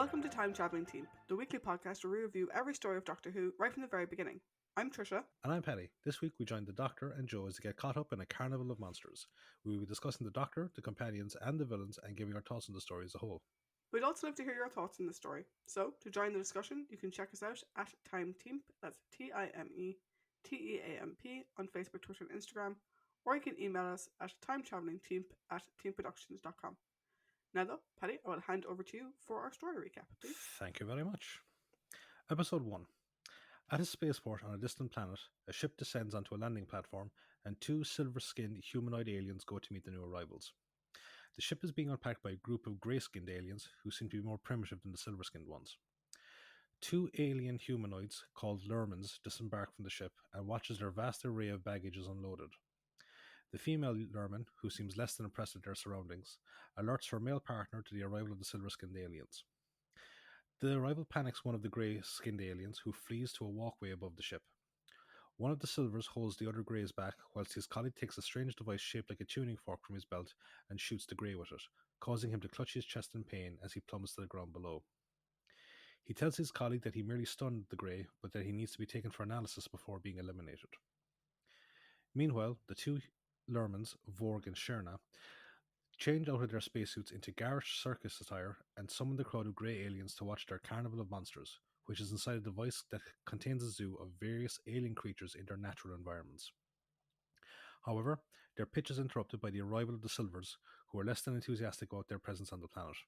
Welcome to Time Travelling Team, the weekly podcast where we review every story of Doctor Who right from the very beginning. I'm Tricia. And I'm Paddy. This week we join the Doctor and Jo as they get caught up in a Carnival of Monsters. We will be discussing the Doctor, the companions, and the villains, and giving our thoughts on the story as a whole. We'd also love to hear your thoughts on the story. So, to join the discussion, you can check us out at Time Teamp, that's TIMETEAMP, on Facebook, Twitter, and Instagram, or you can email us at timetravelingteamp@teamproductions.com. Now though, Paddy, I will hand over to you for our story recap, please. Thank you very much. Episode 1. At a spaceport on a distant planet, a ship descends onto a landing platform, and two silver-skinned humanoid aliens go to meet the new arrivals. The ship is being unpacked by a group of grey-skinned aliens who seem to be more primitive than the silver-skinned ones. Two alien humanoids called Lurmans disembark from the ship and watch as their vast array of baggage is unloaded. The female Lurman, who seems less than impressed with their surroundings, alerts her male partner to the arrival of the silver-skinned aliens. The arrival panics one of the grey-skinned aliens, who flees to a walkway above the ship. One of the silvers holds the other greys back, whilst his colleague takes a strange device shaped like a tuning fork from his belt and shoots the grey with it, causing him to clutch his chest in pain as he plummets to the ground below. He tells his colleague that he merely stunned the grey, but that he needs to be taken for analysis before being eliminated. Meanwhile, the two Lurmans, Vorg and Sherna, change out of their spacesuits into garish circus attire and summon the crowd of grey aliens to watch their Carnival of Monsters, which is inside a device that contains a zoo of various alien creatures in their natural environments. However, their pitch is interrupted by the arrival of the Silvers, who are less than enthusiastic about their presence on the planet.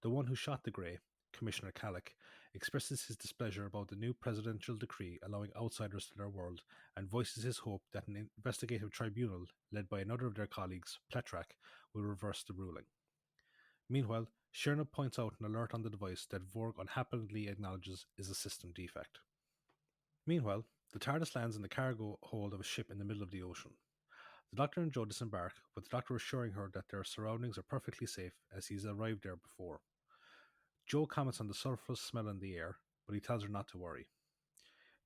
The one who shot the Grey, Commissioner Calic, expresses his displeasure about the new presidential decree allowing outsiders to their world and voices his hope that an investigative tribunal, led by another of their colleagues, Pletrak, will reverse the ruling. Meanwhile, Sherna points out an alert on the device that Vorg unhappily acknowledges is a system defect. Meanwhile, the TARDIS lands in the cargo hold of a ship in the middle of the ocean. The Doctor and Jo disembark, with the Doctor assuring her that their surroundings are perfectly safe as he's arrived there before. Jo comments on the sulphurous smell in the air, but he tells her not to worry.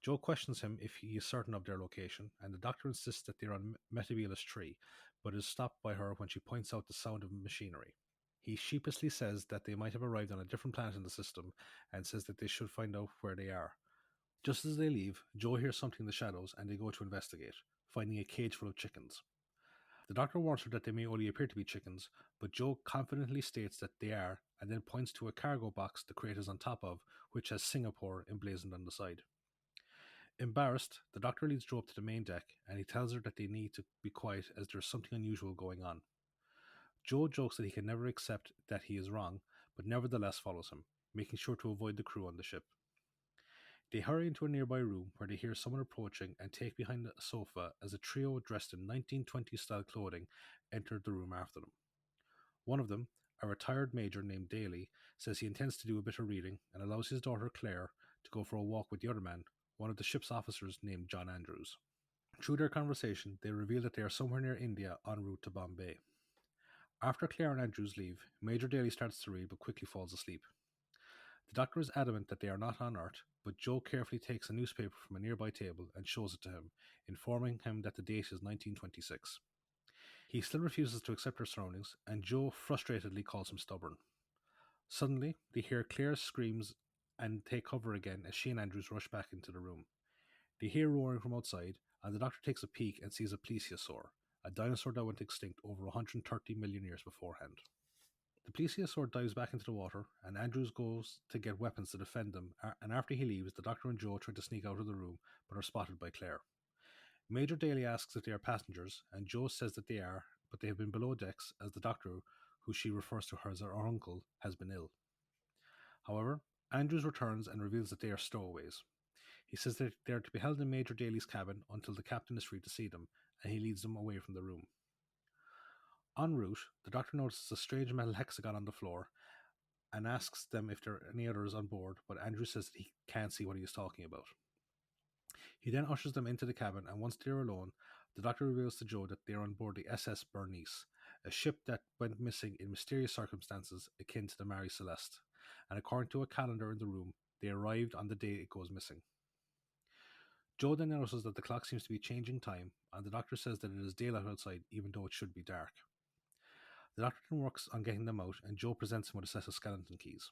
Jo questions him if he is certain of their location, and the Doctor insists that they are on Metebelis Tree, but is stopped by her when she points out the sound of machinery. He sheepishly says that they might have arrived on a different planet in the system, and says that they should find out where they are. Just as they leave, Jo hears something in the shadows, and they go to investigate, finding a cage full of chickens. The Doctor warns her that they may only appear to be chickens, but Jo confidently states that they are, and then points to a cargo box the crate is on top of, which has Singapore emblazoned on the side. Embarrassed, the Doctor leads Jo up to the main deck, and he tells her that they need to be quiet as there's something unusual going on. Jo jokes that he can never accept that he is wrong, but nevertheless follows him, making sure to avoid the crew on the ship. They hurry into a nearby room where they hear someone approaching and take behind a sofa as a trio dressed in 1920s-style clothing entered the room after them. One of them, a retired major named Daly, says he intends to do a bit of reading and allows his daughter Claire to go for a walk with the other man, one of the ship's officers named John Andrews. Through their conversation, they reveal that they are somewhere near India en route to Bombay. After Claire and Andrews leave, Major Daly starts to read but quickly falls asleep. The Doctor is adamant that they are not on Earth, but Jo carefully takes a newspaper from a nearby table and shows it to him, informing him that the date is 1926. He still refuses to accept her surroundings, and Jo frustratedly calls him stubborn. Suddenly, they hear Claire's screams and take cover again as she and Andrews rush back into the room. They hear roaring from outside, and the Doctor takes a peek and sees a plesiosaur, a dinosaur that went extinct over 130 million years beforehand. The plesiosaur dives back into the water, and Andrews goes to get weapons to defend them, and after he leaves, the Doctor and Jo try to sneak out of the room, but are spotted by Claire. Major Daly asks if they are passengers, and Jo says that they are, but they have been below decks as the Doctor, who she refers to her as her uncle, has been ill. However, Andrews returns and reveals that they are stowaways. He says that they are to be held in Major Daly's cabin until the captain is free to see them, and he leads them away from the room. En route, the Doctor notices a strange metal hexagon on the floor and asks them if there are any others on board, but Andrew says that he can't see what he is talking about. He then ushers them into the cabin, and once they are alone, the Doctor reveals to Jo that they are on board the SS Bernice, a ship that went missing in mysterious circumstances akin to the Marie Celeste, and according to a calendar in the room, they arrived on the day it goes missing. Jo then notices that the clock seems to be changing time, and the Doctor says that it is daylight outside even though it should be dark. The Doctor then works on getting them out, and Jo presents him with a set of skeleton keys.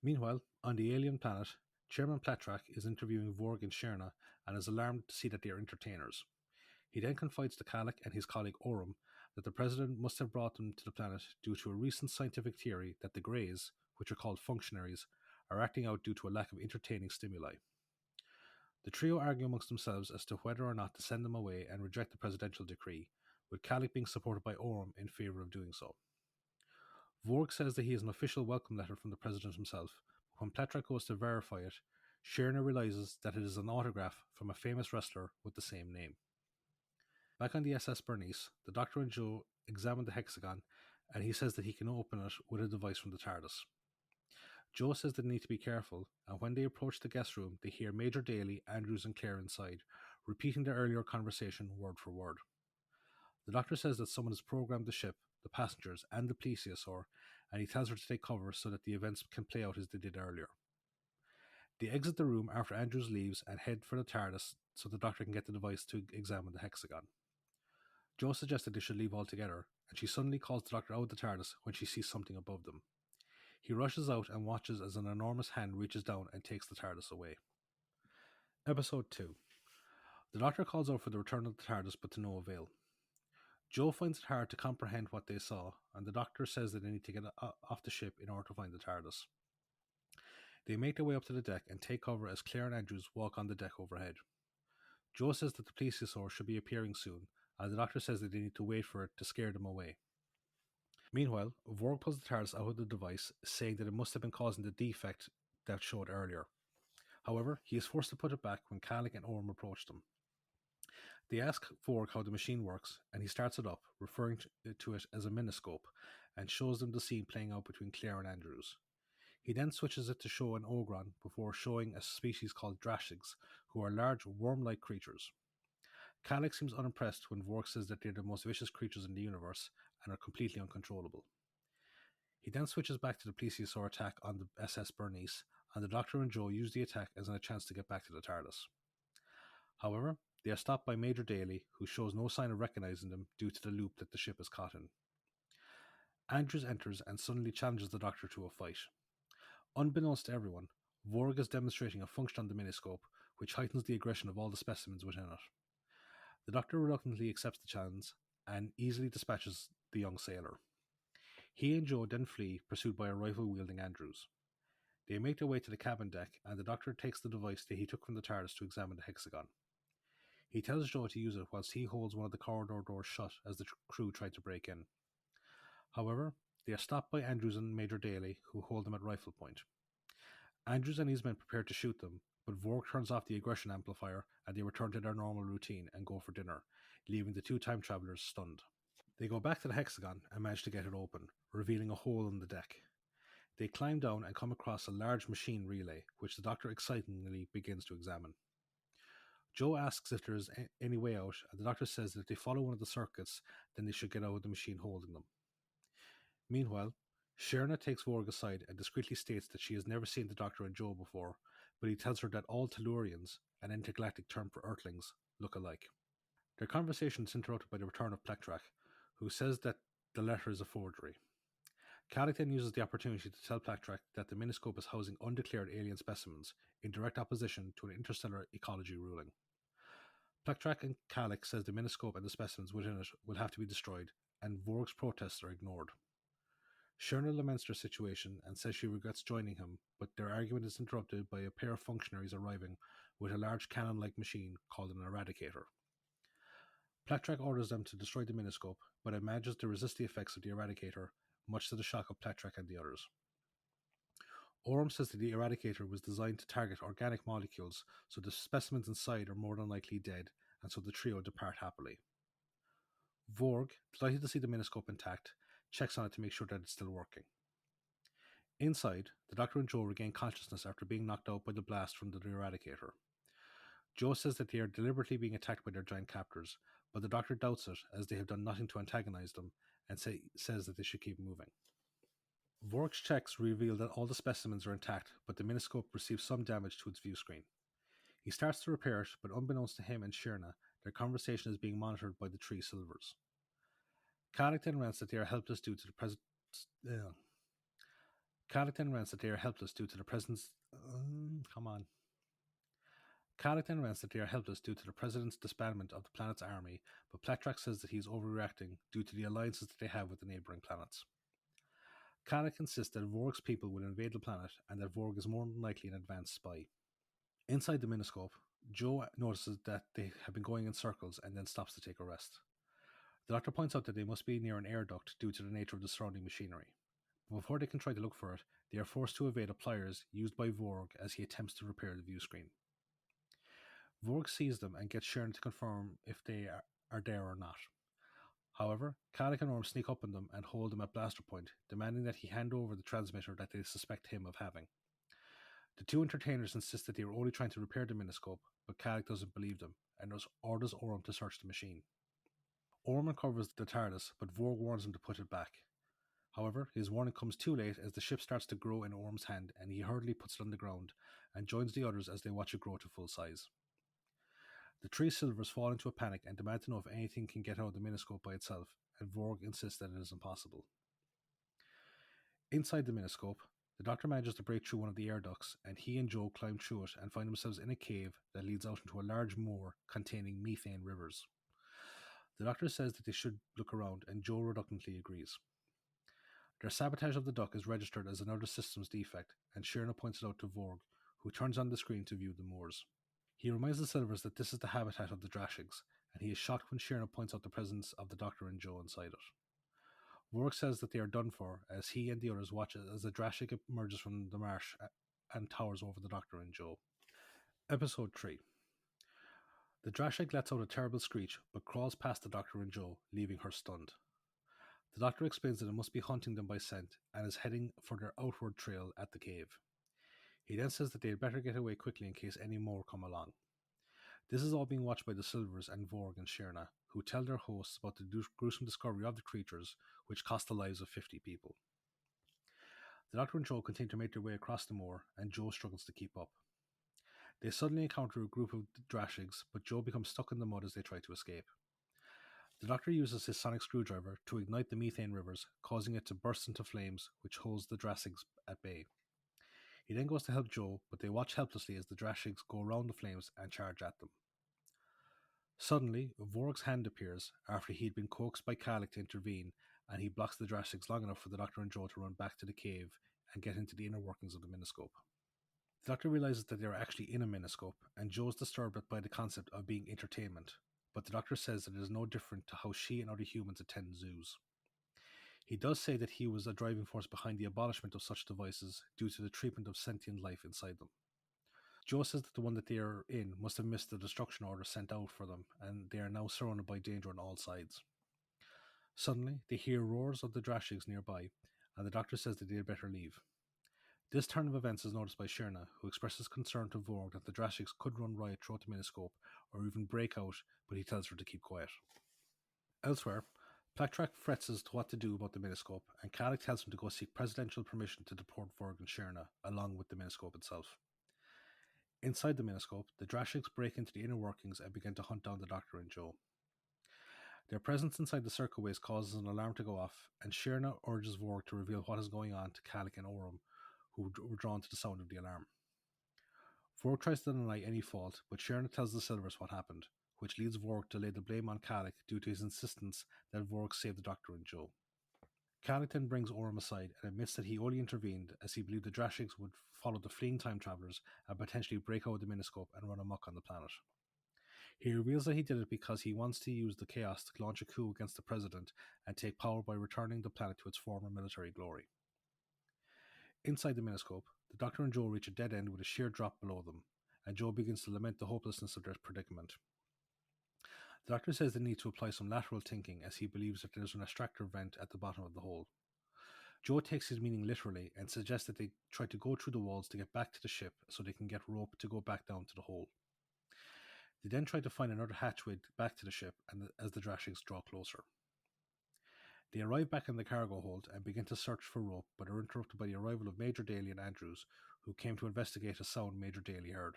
Meanwhile, on the alien planet, Chairman Platrak is interviewing Vorg and Sherna and is alarmed to see that they are entertainers. He then confides to Kalak and his colleague Orum that the President must have brought them to the planet due to a recent scientific theory that the Greys, which are called functionaries, are acting out due to a lack of entertaining stimuli. The trio argue amongst themselves as to whether or not to send them away and reject the presidential decree, with Kalak being supported by Orum in favour of doing so. Vorg says that he has an official welcome letter from the President himself, but when Platrak goes to verify it, Sherna realises that it is an autograph from a famous wrestler with the same name. Back on the SS Bernice, the Doctor and Joe examine the hexagon, and he says that he can open it with a device from the TARDIS. Joe says they need to be careful, and when they approach the guest room, they hear Major Daly, Andrews, and Claire inside, repeating their earlier conversation word for word. The Doctor says that someone has programmed the ship, the passengers, and the plesiosaur, and he tells her to take cover so that the events can play out as they did earlier. They exit the room after Andrews leaves and head for the TARDIS so the Doctor can get the device to examine the hexagon. Jo suggests that they should leave altogether, and she suddenly calls the Doctor out of the TARDIS when she sees something above them. He rushes out and watches as an enormous hand reaches down and takes the TARDIS away. Episode 2. The Doctor calls out for the return of the TARDIS, but to no avail. Jo finds it hard to comprehend what they saw, and the Doctor says that they need to get off the ship in order to find the TARDIS. They make their way up to the deck and take cover as Claire and Andrews walk on the deck overhead. Jo says that the plesiosaur should be appearing soon, and the Doctor says that they need to wait for it to scare them away. Meanwhile, Vorg pulls the TARDIS out of the device, saying that it must have been causing the defect that showed earlier. However, he is forced to put it back when Kalak and Orm approach them. They ask Vorg how the machine works, and he starts it up, referring to it as a miniscope, and shows them the scene playing out between Claire and Andrews. He then switches it to show an ogron before showing a species called Drashigs, who are large worm-like creatures. Kalak seems unimpressed when Vorg says that they're the most vicious creatures in the universe and are completely uncontrollable. He then switches back to the plesiosaur attack on the SS Bernice, and the Doctor and Jo use the attack as a chance to get back to the TARDIS. However, they are stopped by Major Daly, who shows no sign of recognizing them due to the loop that the ship is caught in. Andrews enters and suddenly challenges the Doctor to a fight. Unbeknownst to everyone, Vorg is demonstrating a function on the miniscope, which heightens the aggression of all the specimens within it. The Doctor reluctantly accepts the challenge and easily dispatches the young sailor. He and Jo then flee, pursued by a rifle-wielding Andrews. They make their way to the cabin deck, and the Doctor takes the device that he took from the TARDIS to examine the hexagon. He tells Jo to use it whilst he holds one of the corridor doors shut as the crew try to break in. However, they are stopped by Andrews and Major Daly, who hold them at rifle point. Andrews and his men prepare to shoot them, but Vorg turns off the aggression amplifier and they return to their normal routine and go for dinner, leaving the two time travelers stunned. They go back to the hexagon and manage to get it open, revealing a hole in the deck. They climb down and come across a large machine relay, which the Doctor excitingly begins to examine. Jo asks if there is any way out, and the Doctor says that if they follow one of the circuits, then they should get out of the machine holding them. Meanwhile, Sherna takes Vorg aside and discreetly states that she has never seen the Doctor and Jo before, but he tells her that all Tellurians, an intergalactic term for Earthlings, look alike. Their conversation is interrupted by the return of Platrak, who says that the letter is a forgery. Kalak then uses the opportunity to tell Platrak that the miniscope is housing undeclared alien specimens, in direct opposition to an interstellar ecology ruling. Platrak and Kalak says the miniscope and the specimens within it will have to be destroyed, and Vorg's protests are ignored. Sherna laments their situation and says she regrets joining him, but their argument is interrupted by a pair of functionaries arriving with a large cannon-like machine called an eradicator. Platrak orders them to destroy the miniscope, but it manages to resist the effects of the eradicator, much to the shock of Platrak and the others. Orm says that the eradicator was designed to target organic molecules, so the specimens inside are more than likely dead, and so the trio depart happily. Vorg, delighted to see the miniscope intact, checks on it to make sure that it's still working. Inside, the Doctor and Jo regain consciousness after being knocked out by the blast from the eradicator. Jo says that they are deliberately being attacked by their giant captors, but the Doctor doubts it as they have done nothing to antagonize them, and says that they should keep moving. Vorg's checks reveal that all the specimens are intact, but the miniscope receives some damage to its view screen. He starts to repair it, but unbeknownst to him and Sherna, their conversation is being monitored by the three Silvers. Kalak then rants that they are helpless due to the Carrick then rants that they are helpless due to the presence. Carrick then rants that they are helpless due to the president's disbandment of the planet's army, but Platrack says that he is overreacting due to the alliances that they have with the neighbouring planets. Carrick insists that Vorg's people will invade the planet and that Vorg is more than likely an advanced spy. Inside the miniscope, Joe notices that they have been going in circles and then stops to take a rest. The Doctor points out that they must be near an air duct due to the nature of the surrounding machinery. But before they can try to look for it, they are forced to evade the pliers used by Vorg as he attempts to repair the view screen. Vorg sees them and gets Sharon to confirm if they are there or not. However, Carrick and Orm sneak up on them and hold them at blaster point, demanding that he hand over the transmitter that they suspect him of having. The two entertainers insist that they were only trying to repair the miniscope, but Carrick doesn't believe them and orders Orm to search the machine. Orm uncovers the TARDIS, but Vorg warns him to put it back. However, his warning comes too late as the ship starts to grow in Orm's hand and he hurriedly puts it on the ground and joins the others as they watch it grow to full size. The three Silvers fall into a panic and demand to know if anything can get out of the miniscope by itself, and Vorg insists that it is impossible. Inside the miniscope, the Doctor manages to break through one of the air ducts, and he and Joe climb through it and find themselves in a cave that leads out into a large moor containing methane rivers. The Doctor says that they should look around, and Joe reluctantly agrees. Their sabotage of the duct is registered as another systems defect, and Shirna points it out to Vorg, who turns on the screen to view the moors. He reminds the Silvers that this is the habitat of the Drashigs, and he is shocked when Shirna points out the presence of the Doctor and Joe inside it. Vorg says that they are done for, as he and the others watch as the Drashig emerges from the marsh and towers over the Doctor and Joe. Episode 3. The Drashig lets out a terrible screech, but crawls past the Doctor and Joe, leaving her stunned. The Doctor explains that it must be hunting them by scent, and is heading for their outward trail at the cave. He then says that they had better get away quickly in case any more come along. This is all being watched by the Silvers and Vorg and Shirna, who tell their hosts about the gruesome discovery of the creatures, which cost the lives of 50 people. The Doctor and Joe continue to make their way across the moor, and Joe struggles to keep up. They suddenly encounter a group of Drashigs, but Joe becomes stuck in the mud as they try to escape. The Doctor uses his sonic screwdriver to ignite the methane rivers, causing it to burst into flames, which holds the Drashigs at bay. He then goes to help Joe, but they watch helplessly as the Drashigs go around the flames and charge at them. Suddenly, Vorg's hand appears after he'd been coaxed by Carrick to intervene, and he blocks the Drashigs long enough for the Doctor and Joe to run back to the cave and get into the inner workings of the miniscope. The Doctor realizes that they are actually in a miniscope, and Joe is disturbed by the concept of being entertainment, but the Doctor says that it is no different to how she and other humans attend zoos. He does say that he was a driving force behind the abolishment of such devices due to the treatment of sentient life inside them. Joe says that the one that they are in must have missed the destruction order sent out for them, and they are now surrounded by danger on all sides. Suddenly, they hear roars of the Drashigs nearby, and the Doctor says that they had better leave. This turn of events is noticed by Shirna, who expresses concern to Vorg that the Drashigs could run riot throughout the miniscope, or even break out, but he tells her to keep quiet. Elsewhere, Platrack frets as to what to do about the miniscope, and Carrick tells him to go seek presidential permission to deport Vorg and Shirna, along with the miniscope itself. Inside the miniscope, the Drashigs break into the inner workings and begin to hunt down the Doctor and Joe. Their presence inside the circleways causes an alarm to go off, and Shirna urges Vorg to reveal what is going on to Carrick and Orm, who were drawn to the sound of the alarm. Vorg tries to deny any fault, but Shirna tells the Silvers what happened, which leads Vorg to lay the blame on Carrick due to his insistence that Vorg save the Doctor and Joe. Carrick then brings Orm aside and admits that he only intervened as he believed the Drashigs would follow the fleeing time travelers and potentially break out of the miniscope and run amok on the planet. He reveals that he did it because he wants to use the chaos to launch a coup against the president and take power by returning the planet to its former military glory. Inside the miniscope, the Doctor and Joe reach a dead end with a sheer drop below them, and Joe begins to lament the hopelessness of their predicament. The Doctor says they need to apply some lateral thinking as he believes that there is an extractor vent at the bottom of the hole. Joe takes his meaning literally and suggests that they try to go through the walls to get back to the ship so they can get rope to go back down to the hole. They then try to find another hatchway back to the ship as the Drashigs draw closer. They arrive back in the cargo hold and begin to search for rope, but are interrupted by the arrival of Major Daly and Andrews, who came to investigate a sound Major Daly heard.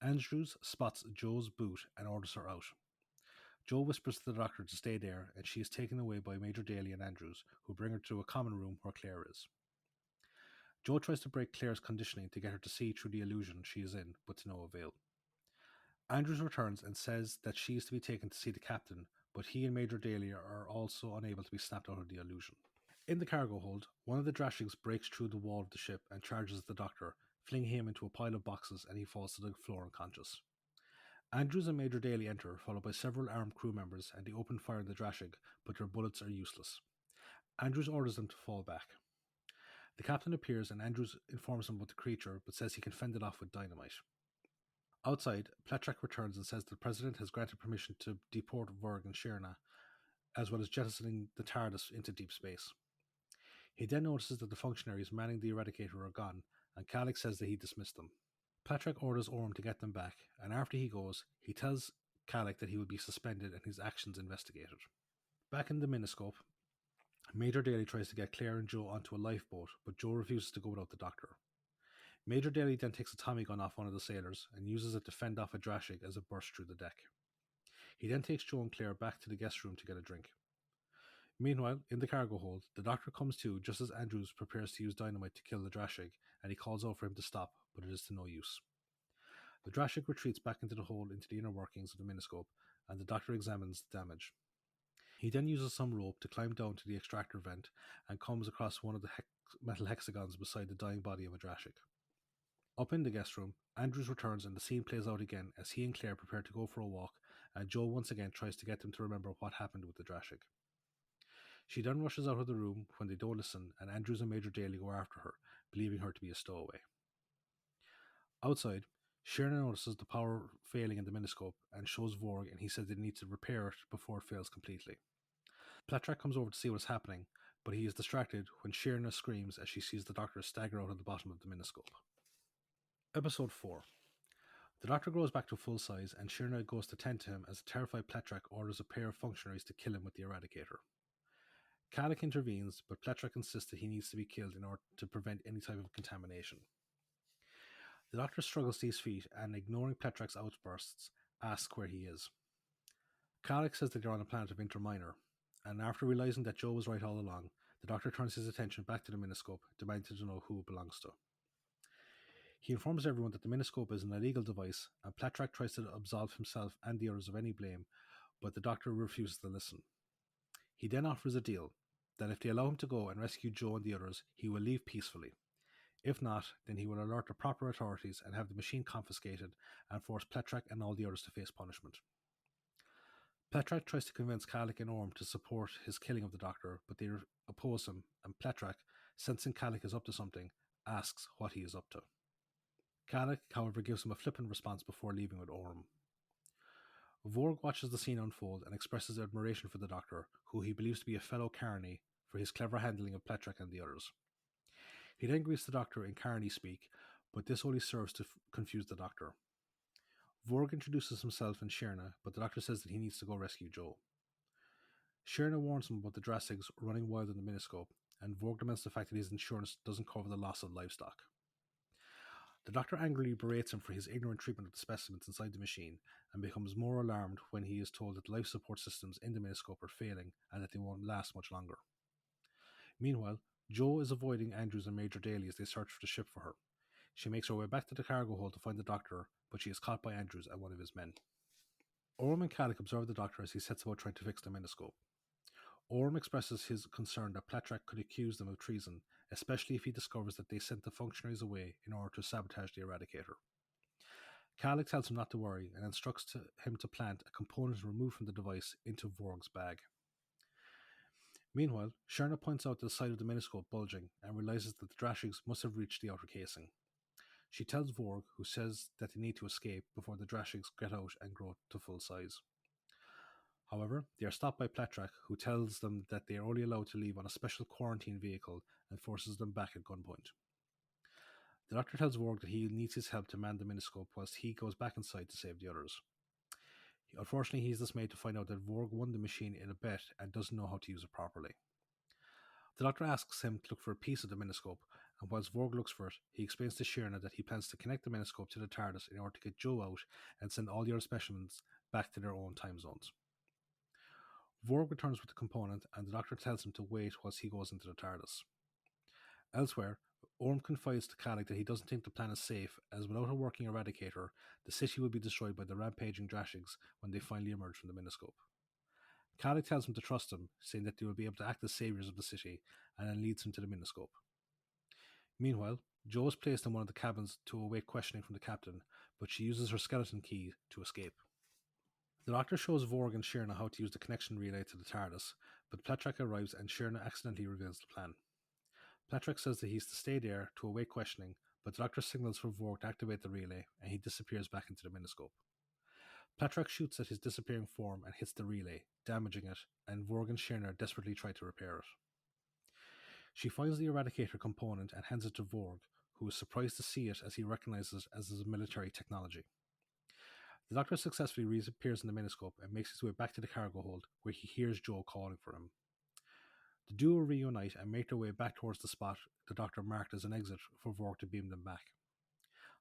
Andrews spots Joe's boot and orders her out. Joe whispers to the Doctor to stay there, and she is taken away by Major Daly and Andrews, who bring her to a common room where Claire is. Joe tries to break Claire's conditioning to get her to see through the illusion she is in, but to no avail. Andrews returns and says that she is to be taken to see the captain, but he and Major Daly are also unable to be snapped out of the illusion. In the cargo hold, one of the Drashigs breaks through the wall of the ship and charges the Doctor, flinging him into a pile of boxes, and he falls to the floor unconscious. Andrews and Major Daly enter, followed by several armed crew members, and they open fire on the Drashig, but their bullets are useless. Andrews orders them to fall back. The captain appears and Andrews informs him about the creature, but says he can fend it off with dynamite. Outside, Pletrack returns and says the President has granted permission to deport Vorg and Shirna, as well as jettisoning the TARDIS into deep space. He then notices that the functionaries manning the Eradicator are gone, and Kalik says that he dismissed them. Pletrack orders Orm to get them back, and after he goes, he tells Kalik that he will be suspended and his actions investigated. Back in the Miniscope, Major Daly tries to get Claire and Joe onto a lifeboat, but Joe refuses to go without the Doctor. Major Daly then takes a Tommy gun off one of the sailors and uses it to fend off a Drashig as it bursts through the deck. He then takes Joe and Claire back to the guest room to get a drink. Meanwhile, in the cargo hold, the Doctor comes to just as Andrews prepares to use dynamite to kill the Drashig, and he calls out for him to stop, but it is to no use. The Drashig retreats back into the hold into the inner workings of the Miniscope, and the Doctor examines the damage. He then uses some rope to climb down to the extractor vent and comes across one of the metal hexagons beside the dying body of a Drashig. Up in the guest room, Andrews returns and the scene plays out again as he and Claire prepare to go for a walk, and Joe once again tries to get them to remember what happened with the Drashig. She then rushes out of the room when they don't listen, and Andrews and Major Daly go after her, believing her to be a stowaway. Outside, Shirna notices the power failing in the Miniscope and shows Vorg, and he says they need to repair it before it fails completely. Pletrack comes over to see what is happening, but he is distracted when Shirna screams as she sees the Doctor stagger out of the bottom of the Miniscope. Episode 4. The Doctor grows back to full size, and Shirna goes to tend to him as a terrified Pletrack orders a pair of functionaries to kill him with the Eradicator. Kalik intervenes, but Pletrack insists that he needs to be killed in order to prevent any type of contamination. The Doctor struggles to his feet and, ignoring Pletrack's outbursts, asks where he is. Kalik says that they're on a planet of Interminor, and after realizing that Joe was right all along, the Doctor turns his attention back to the Miniscope, demanding to know who it belongs to. He informs everyone that the Miniscope is an illegal device, and Pletrack tries to absolve himself and the others of any blame, but the Doctor refuses to listen. He then offers a deal, that if they allow him to go and rescue Joe and the others, he will leave peacefully. If not, then he will alert the proper authorities and have the machine confiscated and force Pletrack and all the others to face punishment. Pletrack tries to convince Kalik and Orm to support his killing of the Doctor, but they oppose him, and Pletrack, sensing Kalik is up to something, asks what he is up to. Kalik, however, gives him a flippant response before leaving with Orm. Vorg watches the scene unfold and expresses admiration for the Doctor, who he believes to be a fellow Carney, for his clever handling of Pletrack and the others. He then greets the Doctor in Carney speak, but this only serves to confuse the Doctor. Vorg introduces himself and Shirna, but the Doctor says that he needs to go rescue Joe. Shirna warns him about the Drassigs running wild in the Miniscope, and Vorg laments the fact that his insurance doesn't cover the loss of livestock. The Doctor angrily berates him for his ignorant treatment of the specimens inside the machine, and becomes more alarmed when he is told that the life support systems in the Miniscope are failing and that they won't last much longer. Meanwhile, Joe is avoiding Andrews and Major Daly as they search for the ship for her. She makes her way back to the cargo hold to find the Doctor, but she is caught by Andrews and one of his men. Orm and Kalik observe the Doctor as he sets about trying to fix the Miniscope. Orm expresses his concern that Pletrack could accuse them of treason, especially if he discovers that they sent the functionaries away in order to sabotage the Eradicator. Kalik tells him not to worry and instructs him to plant a component removed from the device into Vorg's bag. Meanwhile, Shirna points out the side of the Miniscope bulging and realizes that the Drashigs must have reached the outer casing. She tells Vorg, who says that they need to escape before the Drashigs get out and grow to full size. However, they are stopped by Pletrack, who tells them that they are only allowed to leave on a special quarantine vehicle and forces them back at gunpoint. The Doctor tells Vorg that he needs his help to man the Miniscope whilst he goes back inside to save the others. Unfortunately, he is dismayed to find out that Vorg won the machine in a bet and doesn't know how to use it properly. The Doctor asks him to look for a piece of the Miniscope, and whilst Vorg looks for it, he explains to Shirna that he plans to connect the Miniscope to the TARDIS in order to get Joe out and send all the other specimens back to their own time zones. Vorg returns with the component, and the Doctor tells him to wait whilst he goes into the TARDIS. Elsewhere, Orm confides to Calig that he doesn't think the plan is safe, as without a working eradicator, the city will be destroyed by the rampaging Drashigs when they finally emerge from the Miniscope. Calig tells him to trust him, saying that they will be able to act as saviors of the city, and then leads him to the Miniscope. Meanwhile, Jo is placed in one of the cabins to await questioning from the captain, but she uses her skeleton key to escape. The Doctor shows Vorg and Shirna how to use the connection relay to the TARDIS, but Pletrek arrives and Shirna accidentally reveals the plan. Pletrek says that he's to stay there to await questioning, but the Doctor signals for Vorg to activate the relay, and he disappears back into the Miniscope. Pletrek shoots at his disappearing form and hits the relay, damaging it, and Vorg and Shirna desperately try to repair it. She finds the Eradicator component and hands it to Vorg, who is surprised to see it as he recognizes it as a military technology. The Doctor successfully reappears in the Miniscope and makes his way back to the cargo hold, where he hears Jo calling for him. The duo reunite and make their way back towards the spot the Doctor marked as an exit for Vorg to beam them back.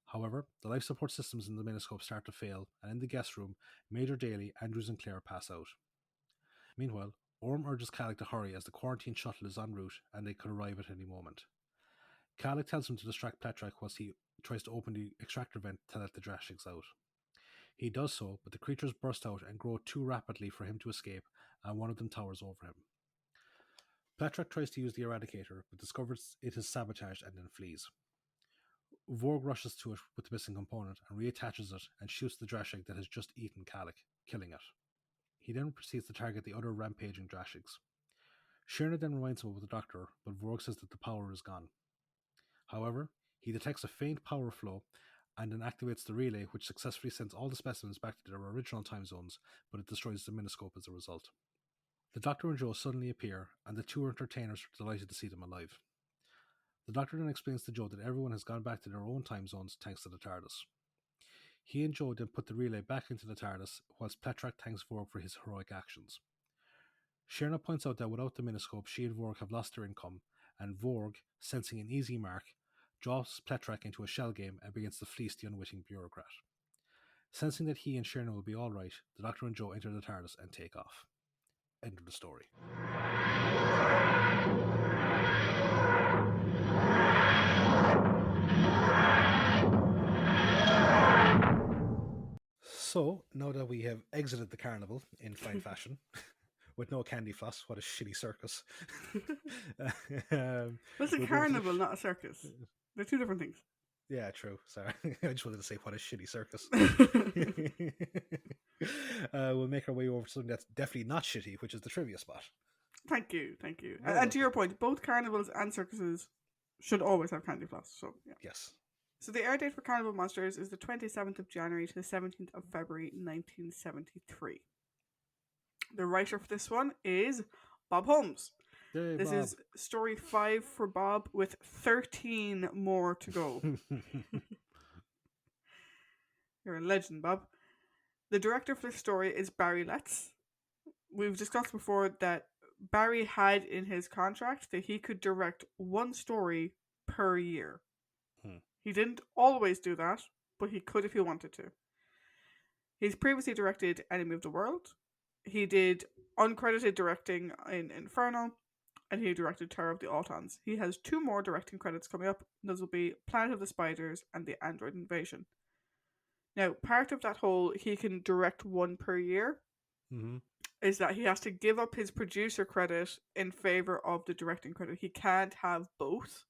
However, the life support systems in the Miniscope start to fail, and in the guest room, Major Daly, Andrews and Claire pass out. Meanwhile, Orm urges Calig to hurry as the quarantine shuttle is en route and they could arrive at any moment. Calig tells him to distract Pletrek whilst he tries to open the extractor vent to let the Drashigs out. He does so, but the creatures burst out and grow too rapidly for him to escape, and one of them towers over him. Pletrek tries to use the Eradicator, but discovers it is sabotaged and then flees. Vorg rushes to it with the missing component and reattaches it and shoots the Drashig that has just eaten Calig, killing it. He then proceeds to target the other rampaging Drashigs. Shirna then reminds him of the Doctor, but Vorg says that the power is gone. However, he detects a faint power flow and then activates the relay, which successfully sends all the specimens back to their original time zones, but it destroys the Miniscope as a result. The Doctor and Jo suddenly appear, and the two entertainers are delighted to see them alive. The Doctor then explains to Jo that everyone has gone back to their own time zones thanks to the TARDIS. He and Jo then put the relay back into the TARDIS, whilst Pletrek thanks Vorg for his heroic actions. Shirna points out that without the Miniscope, she and Vorg have lost their income, and Vorg, sensing an easy mark, drops Pletrek into a shell game and begins to fleece the unwitting bureaucrat. Sensing that he and Shirna will be alright, the Doctor and Jo enter the TARDIS and take off. End of the story. So, now that we have exited the carnival in fine fashion, with no candy floss, what a shitty circus. It's a carnival, not a circus. They're two different things. Yeah, true. Sorry. I just wanted to say, what a shitty circus. We'll make our way over to something that's definitely not shitty, which is the trivia spot. Thank you. And to your point, both carnivals and circuses should always have candy floss. So, yeah. Yes. So the air date for Carnival of Monsters is the 27th of January to the 17th of February 1973. The writer for this one is Bob Holmes. Yay, this Bob. is story 5 for Bob with 13 more to go. You're a legend, Bob. The director for this story is Barry Letts. We've discussed before that Barry had in his contract that he could direct one story per year. He didn't always do that, but he could if he wanted to. He's previously directed Enemy of the World. He did uncredited directing in Inferno, and he directed Terror of the Autons. He has 2 more directing credits coming up. Those will be Planet of the Spiders and The Android Invasion. Now, part of that whole he can direct one per year is that he has to give up his producer credit in favour of the directing credit. He can't have both.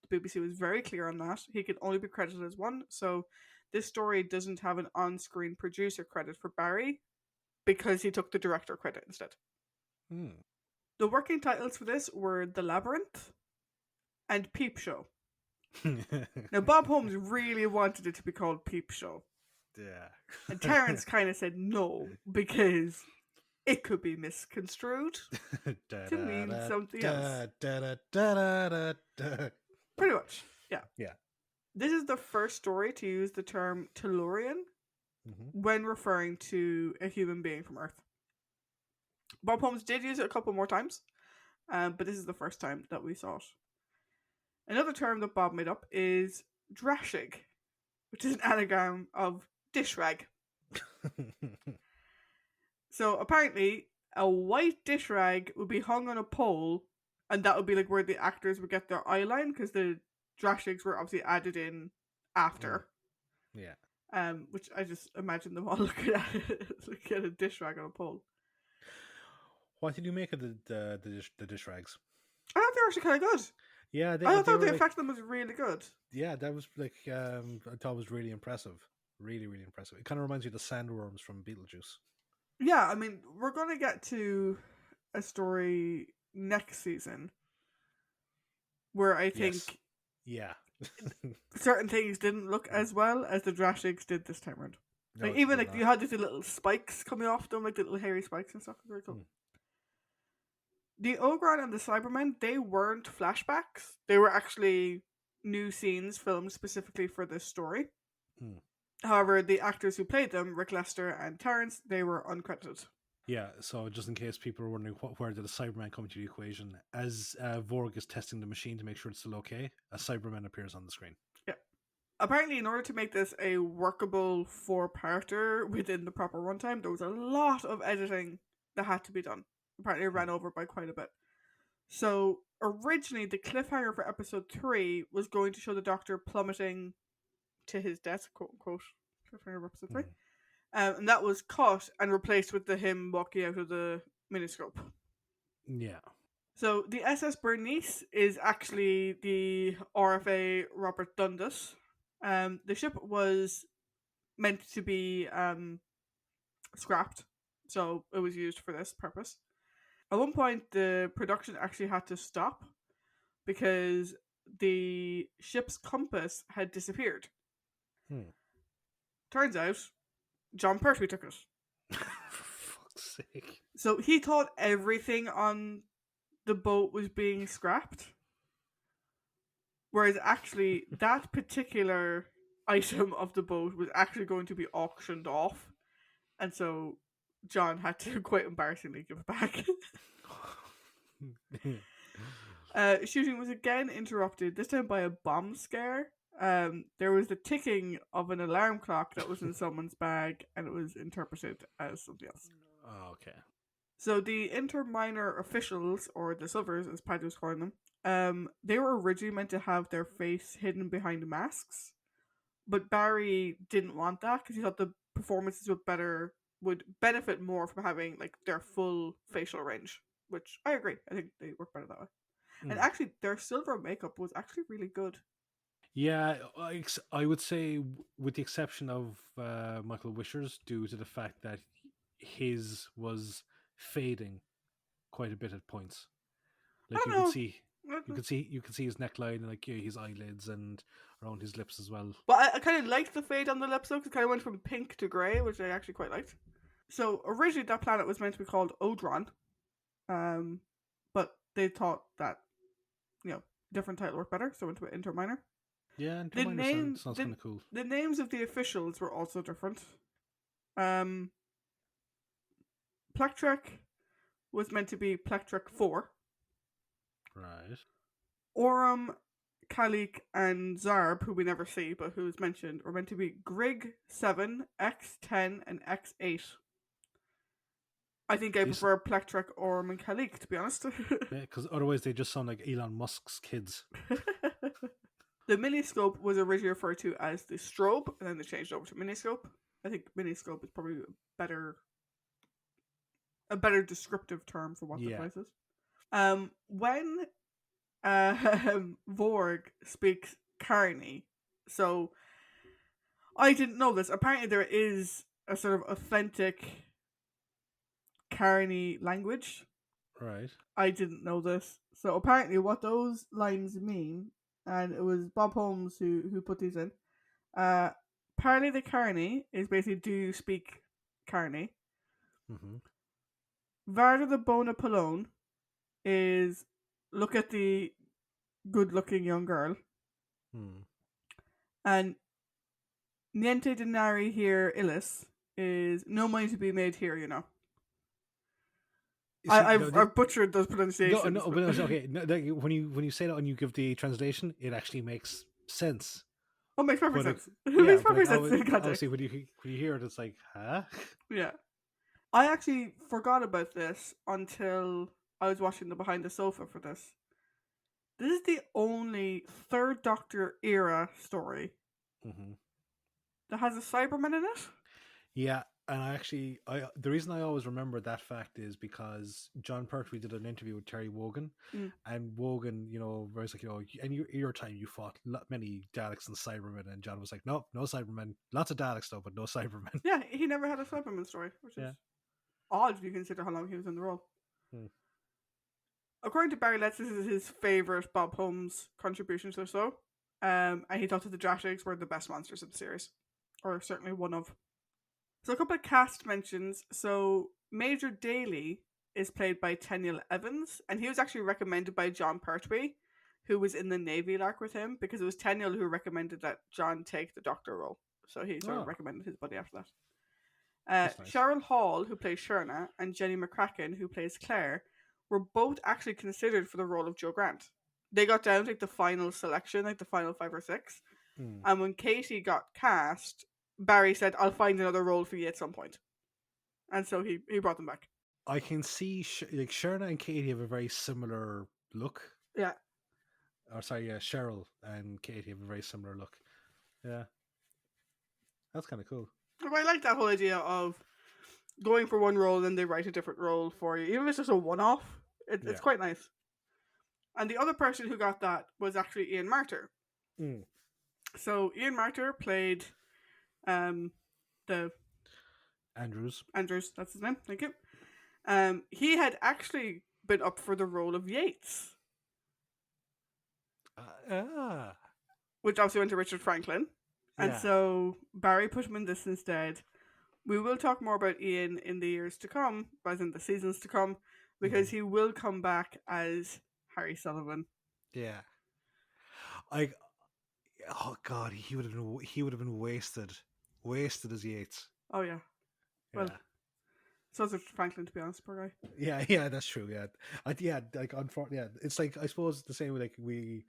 The BBC was very clear on that. He can only be credited as one. So this story doesn't have an on-screen producer credit for Barry because he took the director credit instead. The working titles for this were The Labyrinth and Peep Show. Now, Bob Holmes really wanted it to be called Peep Show. Yeah. And Terrence kind of said no because it could be misconstrued to mean something else. Pretty much, yeah. Yeah. This is the first story to use the term Tellurian when referring to a human being from Earth. Bob Holmes did use it a couple more times, but this is the first time that we saw it. Another term that Bob made up is Drashig, which is an anagram of dish rag. So apparently, a white dish rag would be hung on a pole, and that would be like where the actors would get their eyeline, because the Drashigs were obviously added in Mm. after. Yeah. Which I just imagine them all looking at it, looking at a dish rag on a pole. What did you make of the dish rags? I thought they were actually kind of good. Yeah, I they thought were the like, effect of them was really good. yeah, that was like I thought it was really impressive, really really impressive. It kind of reminds you of the sandworms from Beetlejuice. Yeah, I mean, we're going to get to a story next season where I Yes. think Yeah. certain things didn't look as well as the Drashigs did this time around. No, Like it even did like not. you had these little spikes coming off them, like the little hairy spikes and stuff. Very cool. Hmm. The Ogron and the Cybermen, they weren't flashbacks. They were actually new scenes filmed specifically for this story. Hmm. However, the actors who played them, Rick Lester and Terrence, they were uncredited. Yeah, so just in case people are wondering where did the Cyberman come to the equation, as Vorg is testing the machine to make sure it's still okay, a Cyberman appears on the screen. Yeah. Apparently, in order to make this a workable four-parter within the proper runtime, there was a lot of editing that had to be done. Apparently, it ran over by quite a bit. So, originally, the cliffhanger for episode 3 was going to show the Doctor plummeting to his death, quote unquote, cliffhanger of episode 3. Hmm. And that was cut and replaced with him walking out of the miniscope. Yeah. So the SS Bernice is actually the RFA Robert Dundas. The ship was meant to be scrapped, so it was used for this purpose. At one point, the production actually had to stop because the ship's compass had disappeared. Hmm. Turns out, John Pertwee took it. For fuck's sake. So he thought everything on the boat was being scrapped. Whereas actually, that particular item of the boat was actually going to be auctioned off. And so John had to quite embarrassingly give it back. Shooting was again interrupted, this time by a bomb scare. There was the ticking of an alarm clock that was in someone's bag, and it was interpreted as something else. Oh, okay. So the interminor officials, or the Silvers, as Paddy was calling them, they were originally meant to have their face hidden behind masks, but Barry didn't want that because he thought the performances would benefit more from having like their full facial range, which I agree. I think they work better that way. And actually, their silver makeup was actually really good. Yeah, I would say, with the exception of Michael Wisher's, due to the fact that his was fading quite a bit at points. I Like don't know, you could see his neckline and like his eyelids and around his lips as well. but I kind of liked the fade on the lips though, because it kind of went from pink to grey, which I actually quite liked. So originally, that planet was meant to be called Odron, but they thought that different title worked better, so went to Interminor. Yeah, and The Terminer name, sounds the, kind of cool. the names of the officials were also different. Plectrek was meant to be Plectrek 4. Right. Oram, Kalik, and Zarb, who we never see but who's mentioned, were meant to be Grig 7, X10, and X8. I think I prefer Plectrek, Oram, and Kalik, to be honest. Yeah, because otherwise they just sound like Elon Musk's kids. The miniscope was originally referred to as the strobe, and then they changed over to miniscope. I think miniscope is probably a better descriptive term for what the device is. When Vorg speaks Carney, so I didn't know this. Apparently, there is a sort of authentic Carney language. Right. I didn't know this. So apparently, what those lines mean, and it was Bob Holmes who put these in. Parley the Carney is basically, do you speak Carney? Mm-hmm. Varda the Bonapolone is, look at the good-looking young girl. And Niente Denari here Illis is no money to be made here, you know. I've butchered those pronunciations. No, but okay. No, when you say that and you give the translation, it actually makes sense. Oh, it makes perfect sense. It makes perfect sense in context. Obviously, when you hear it, it's like, huh? Yeah. I actually forgot about this until I was watching the Behind the Sofa for this. This is the only Third Doctor era story Hmm. that has a Cyberman in it. Yeah, and the reason I always remember that fact is because John Pertwee did an interview with Terry Wogan, Mm. and Wogan, was like, in your time you fought many Daleks and Cybermen, and John was like, no, no Cybermen, lots of Daleks though, but no Cybermen. Yeah, he never had a Cyberman story, which is Yeah. odd if you consider how long he was in the role. Hmm. According to Barry Letts, this is his favourite Bob Holmes contribution to the show. And he thought that the Dratics were the best monsters of the series. Or certainly one of. So a couple of cast mentions. So Major Daly is played by Tenniel Evans, and he was actually recommended by John Pertwee, who was in the Navy lark with him, because it was Tenniel who recommended that John take the Doctor role. So he sort of recommended his buddy after that. That's nice. Cheryl Hall, who plays Sherna, and Jenny McCracken, who plays Claire, were both actually considered for the role of Jo Grant. They got down to like the final selection, like the final 5 or 6. Hmm. And when Katie got cast, Barry said, "I'll find another role for you at some point." And so he brought them back. I can see like Sherna and Katie have a very similar look. Yeah. Or sorry, yeah, Cheryl and Katie have a very similar look. Yeah. That's kind of cool. I like that whole idea of going for one role and then they write a different role for you. Even if it's just a one-off, it's quite nice. And the other person who got that was actually Ian Marter. Mm. So Ian Marter played the Andrews, that's his name, thank you. He had actually been up for the role of Yates. Which obviously went to Richard Franklin. And so Barry put him in this instead. We will talk more about Ian in the years to come, as in the seasons to come, because he will come back as Harry Sullivan. Yeah. Oh god, he would have been wasted as Yates. Oh yeah. Well, so is Richard Franklin, to be honest, poor guy. Yeah, that's true. Yeah, it's like I suppose the same way like we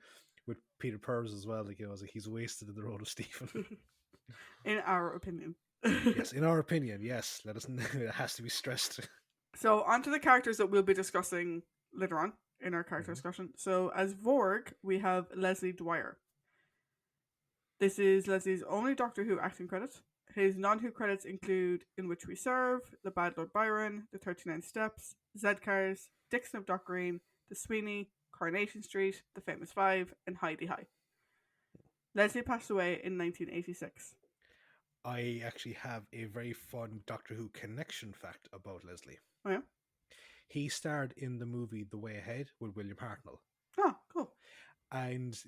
with Peter Purves as well. Like like he's wasted in the role of Stephen. In our opinion. Yes, in our opinion, yes. It has to be stressed. So on to the characters that we'll be discussing later on in our character discussion. So as Vorg, we have Leslie Dwyer. This is Leslie's only Doctor Who acting credit. His non-Who credits include In Which We Serve, The Bad Lord Byron, The 39 Steps, Z-Cars, Dixon of Dock Green, The Sweeney, Coronation Street, The Famous Five, and Heidi High. Leslie passed away in 1986. I actually have a very fun Doctor Who connection fact about Leslie. Oh yeah? He starred in the movie The Way Ahead with William Hartnell. Oh, cool. And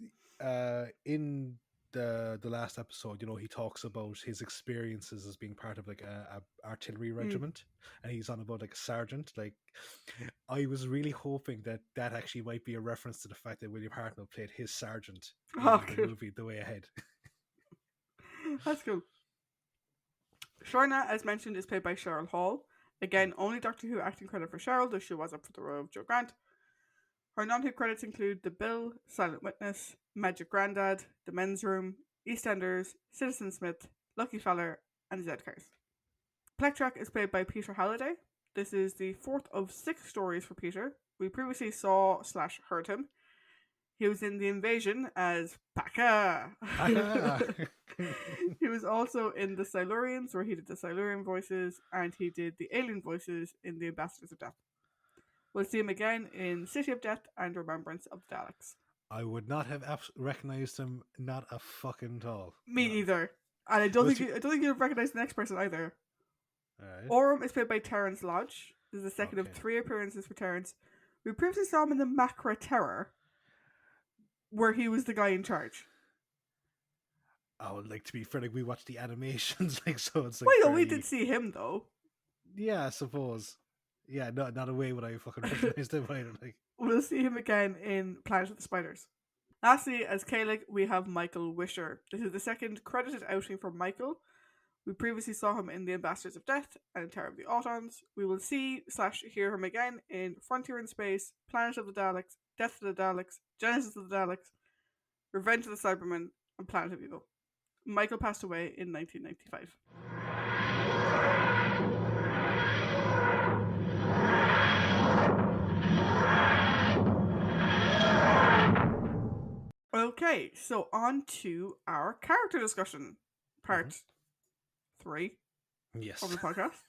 in the last episode, he talks about his experiences as being part of like a artillery regiment, and he's on about like a sergeant. Like, I was really hoping that actually might be a reference to the fact that William Hartnell played his sergeant in the movie The Way Ahead. That's cool. Shorna, as mentioned, is played by Cheryl Hall. Again, only Doctor Who acting credit for Cheryl, though she was up for the role of Jo Grant. Her non-Who credits include The Bill, Silent Witness, Magic Grandad, The Men's Room, EastEnders, Citizen Smith, Lucky Feller, and Z-Cars. Plectrak is played by Peter Halliday. This is the 4th of 6 stories for Peter. We previously saw/heard him. He was in The Invasion as Paka. He was also in The Silurians, where he did the Silurian voices, and he did the alien voices in The Ambassadors of Death. We'll see him again in City of Death and Remembrance of the Daleks. I would not have recognized him, not a fucking all. Me either. And I don't think you'd recognize the next person either. Right. Orm is played by Terence Lodge. This is the second of 3 appearances for Terence. We previously saw him in the Macra Terror, where he was the guy in charge. Oh, like, to be fair, like, we watched the animations, like, so it's like. Well, we did see him though. Yeah, I suppose. Yeah, not a way would I fucking recognize him either. Like, we'll see him again in Planet of the Spiders. Lastly, as Kaelig, we have Michael Wisher. This is the second credited outing for Michael. We previously saw him in The Ambassadors of Death and Terror of the Autons. We will see/hear him again in Frontier in Space, Planet of the Daleks, Death of the Daleks, Genesis of the Daleks, Revenge of the Cybermen, and Planet of Evil. Michael passed away in 1995. Okay, so on to our character discussion, Mm-hmm. part 3 of Yes. the podcast.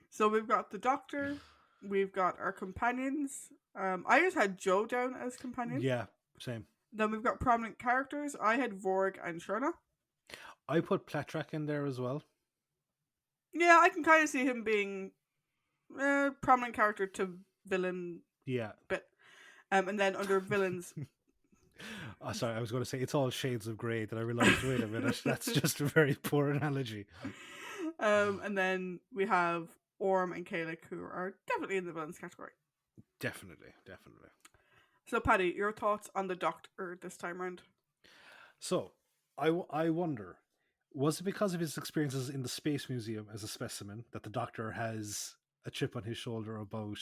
So we've got the Doctor, we've got our companions. I just had Joe down as companion. Yeah, same. Then we've got prominent characters. I had Vorg and Sherna. I put Platrak in there as well. Yeah, I can kind of see him being a prominent character to villain Yeah. bit. And then under villains, Sorry, I was going to say it's all shades of grey. That I realized. Wait a minute, that's just a very poor analogy. and then we have Orm and Kalik, who are definitely in the villains category. Definitely, definitely. So, Paddy, your thoughts on the Doctor this time round? So, I wonder, was it because of his experiences in the Space Museum as a specimen that the Doctor has a chip on his shoulder about,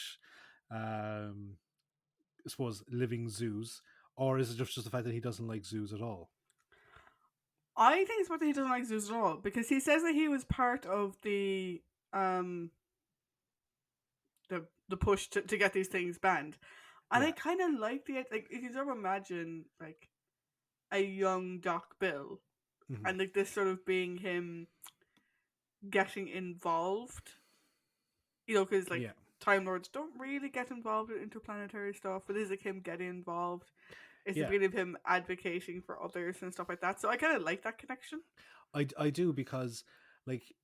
I suppose, living zoos, or is it just the fact that he doesn't like zoos at all? I think it's what he doesn't like zoos at all, because he says that he was part of um the push to get these things banned. And Yeah. I kind of like like, if you sort of imagine like a young Doc Bill, Mm-hmm. and like this sort of being him getting involved, because like Yeah. Time Lords don't really get involved in interplanetary stuff, but this is like him getting involved. It's the Yeah. beginning of him advocating for others and stuff like that. So I kind of like that connection. I do, because like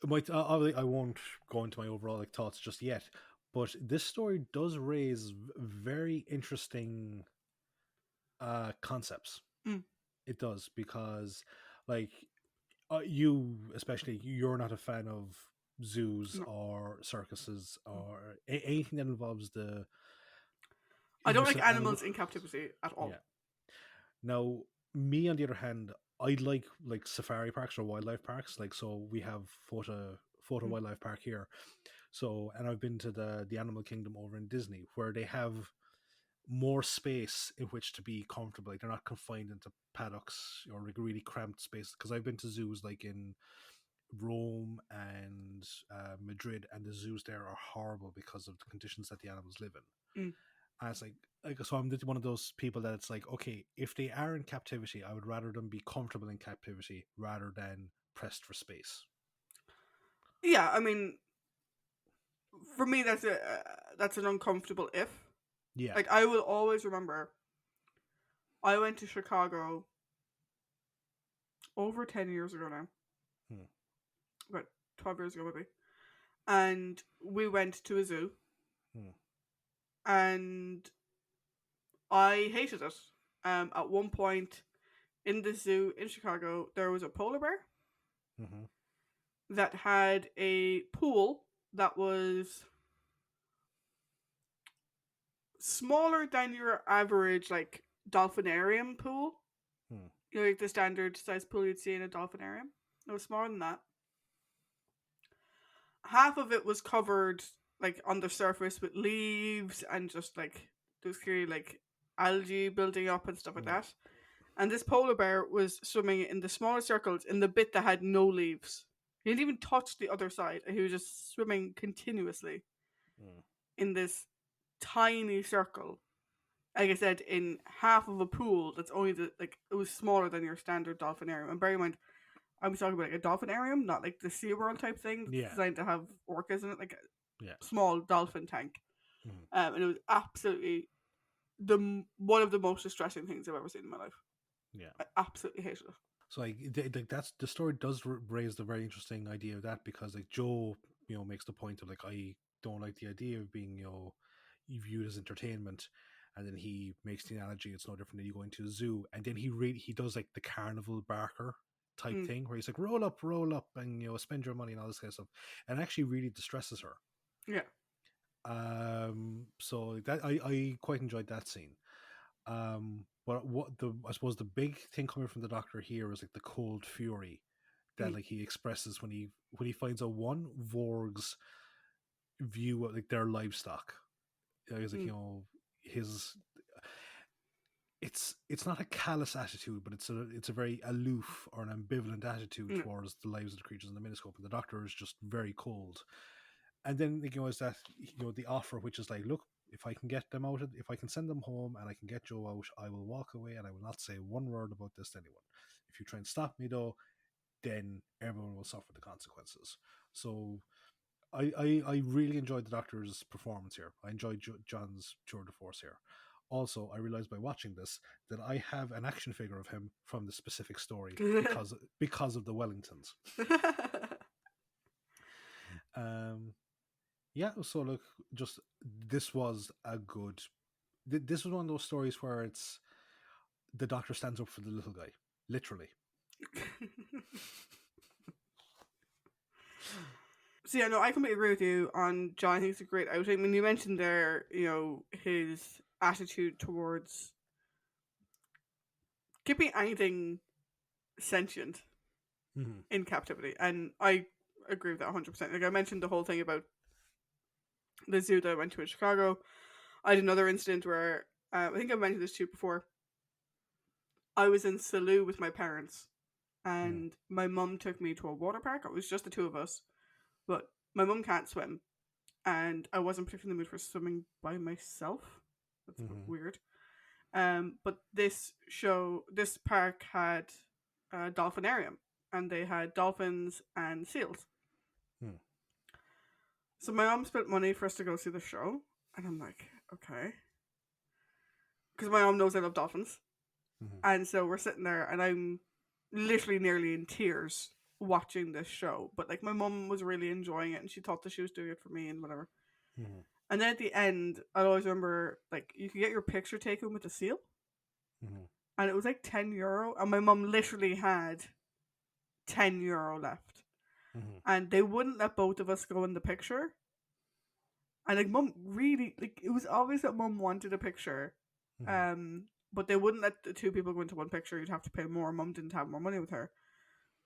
I won't go into my overall like thoughts just yet, but this story does raise very interesting concepts. Mm. It does, because like you especially, you're not a fan of zoos No. or circuses or anything that involves the I don't use like of animals in captivity at all. Yeah. Now, me on the other hand, I like safari parks or wildlife parks. Like, so we have Photo Mm. Wildlife Park here. So, and I've been to the Animal Kingdom over in Disney, where they have more space in which to be comfortable. Like, they're not confined into paddocks or like really cramped space. Because I've been to zoos like in Rome and Madrid, and the zoos there are horrible because of the conditions that the animals live in. Mm. And it's like, so I'm one of those people that it's like, okay, if they are in captivity, I would rather them be comfortable in captivity rather than pressed for space. Yeah, I mean, for me, that's an uncomfortable if. Yeah. Like, I will always remember. I went to Chicago over 10 years ago now. About 12 years ago, maybe. And we went to a zoo. And I hated it. At one point in the zoo in Chicago, there was a polar bear that had a pool that was smaller than your average like dolphinarium pool. Like the standard size pool you'd see in a dolphinarium. It was smaller than that. Half of it was covered like on the surface with leaves, and just like there was clearly like algae building up and stuff like that. And this polar bear was swimming in the smaller circles in the bit that had no leaves. He didn't even touch the other side. He was just swimming continuously in this tiny circle. Like I said, in half of a pool that's only it was smaller than your standard dolphinarium. And bear in mind, I was talking about like a dolphinarium, not like the SeaWorld type thing that's designed to have orcas in it, like a small dolphin tank. And it was absolutely one of the most distressing things I've ever seen in my life. Yeah. I absolutely hated it. So like that's the story does raise the very interesting idea of that, because like Joe, makes the point of like, I don't like the idea of being viewed as entertainment, and then he makes the analogy it's no different than you going to a zoo, and then he does like the carnival barker type thing where he's like, roll up, and spend your money and all this kind of stuff, and actually really distresses her. Yeah. So that I quite enjoyed that scene. But I suppose the big thing coming from the Doctor here is like the cold fury that like he expresses when he finds a one Vorg's view of like their livestock. He's like, his it's not a callous attitude, but it's a very aloof or an ambivalent attitude towards the lives of the creatures in the Miniscope, and the Doctor is just very cold. And then is that the offer, which is like, look, If I can get them out, if I can send them home and I can get Joe out, I will walk away and I will not say one word about this to anyone. If you try and stop me, though, then everyone will suffer the consequences. So I really enjoyed the Doctor's performance here. I enjoyed John's tour de force here. Also, I realized by watching this that I have an action figure of him from the specific story because of the Wellingtons. Yeah, so look, just this was a good. This was one of those stories where it's the Doctor stands up for the little guy, literally. So yeah, no, I completely agree with you on John. I think it's a great outing. I mean, you mentioned there, his attitude towards keeping anything sentient in captivity, and I agree with that 100%. Like I mentioned the whole thing about the zoo that I went to in Chicago. I had another incident where I think I mentioned this to you before. I was in Salou with my parents, and my mum took me to a water park. It was just the two of us, but my mum can't swim, and I wasn't particularly in the mood for swimming by myself. That's weird. But this park had a dolphinarium, and they had dolphins and seals. So my mom spent money for us to go see the show, and I'm like, okay, because my mom knows I love dolphins, and so we're sitting there, and I'm literally nearly in tears watching this show. But like my mom was really enjoying it, and she thought that she was doing it for me and whatever. And then at the end, I always remember like you could get your picture taken with the seal, and it was like €10, and my mom literally had €10 left, and they wouldn't let both of us go in the picture. And like mom really like it was obvious that mom wanted a picture, but they wouldn't let the two people go into one picture. You'd have to pay more. Mom didn't have more money with her,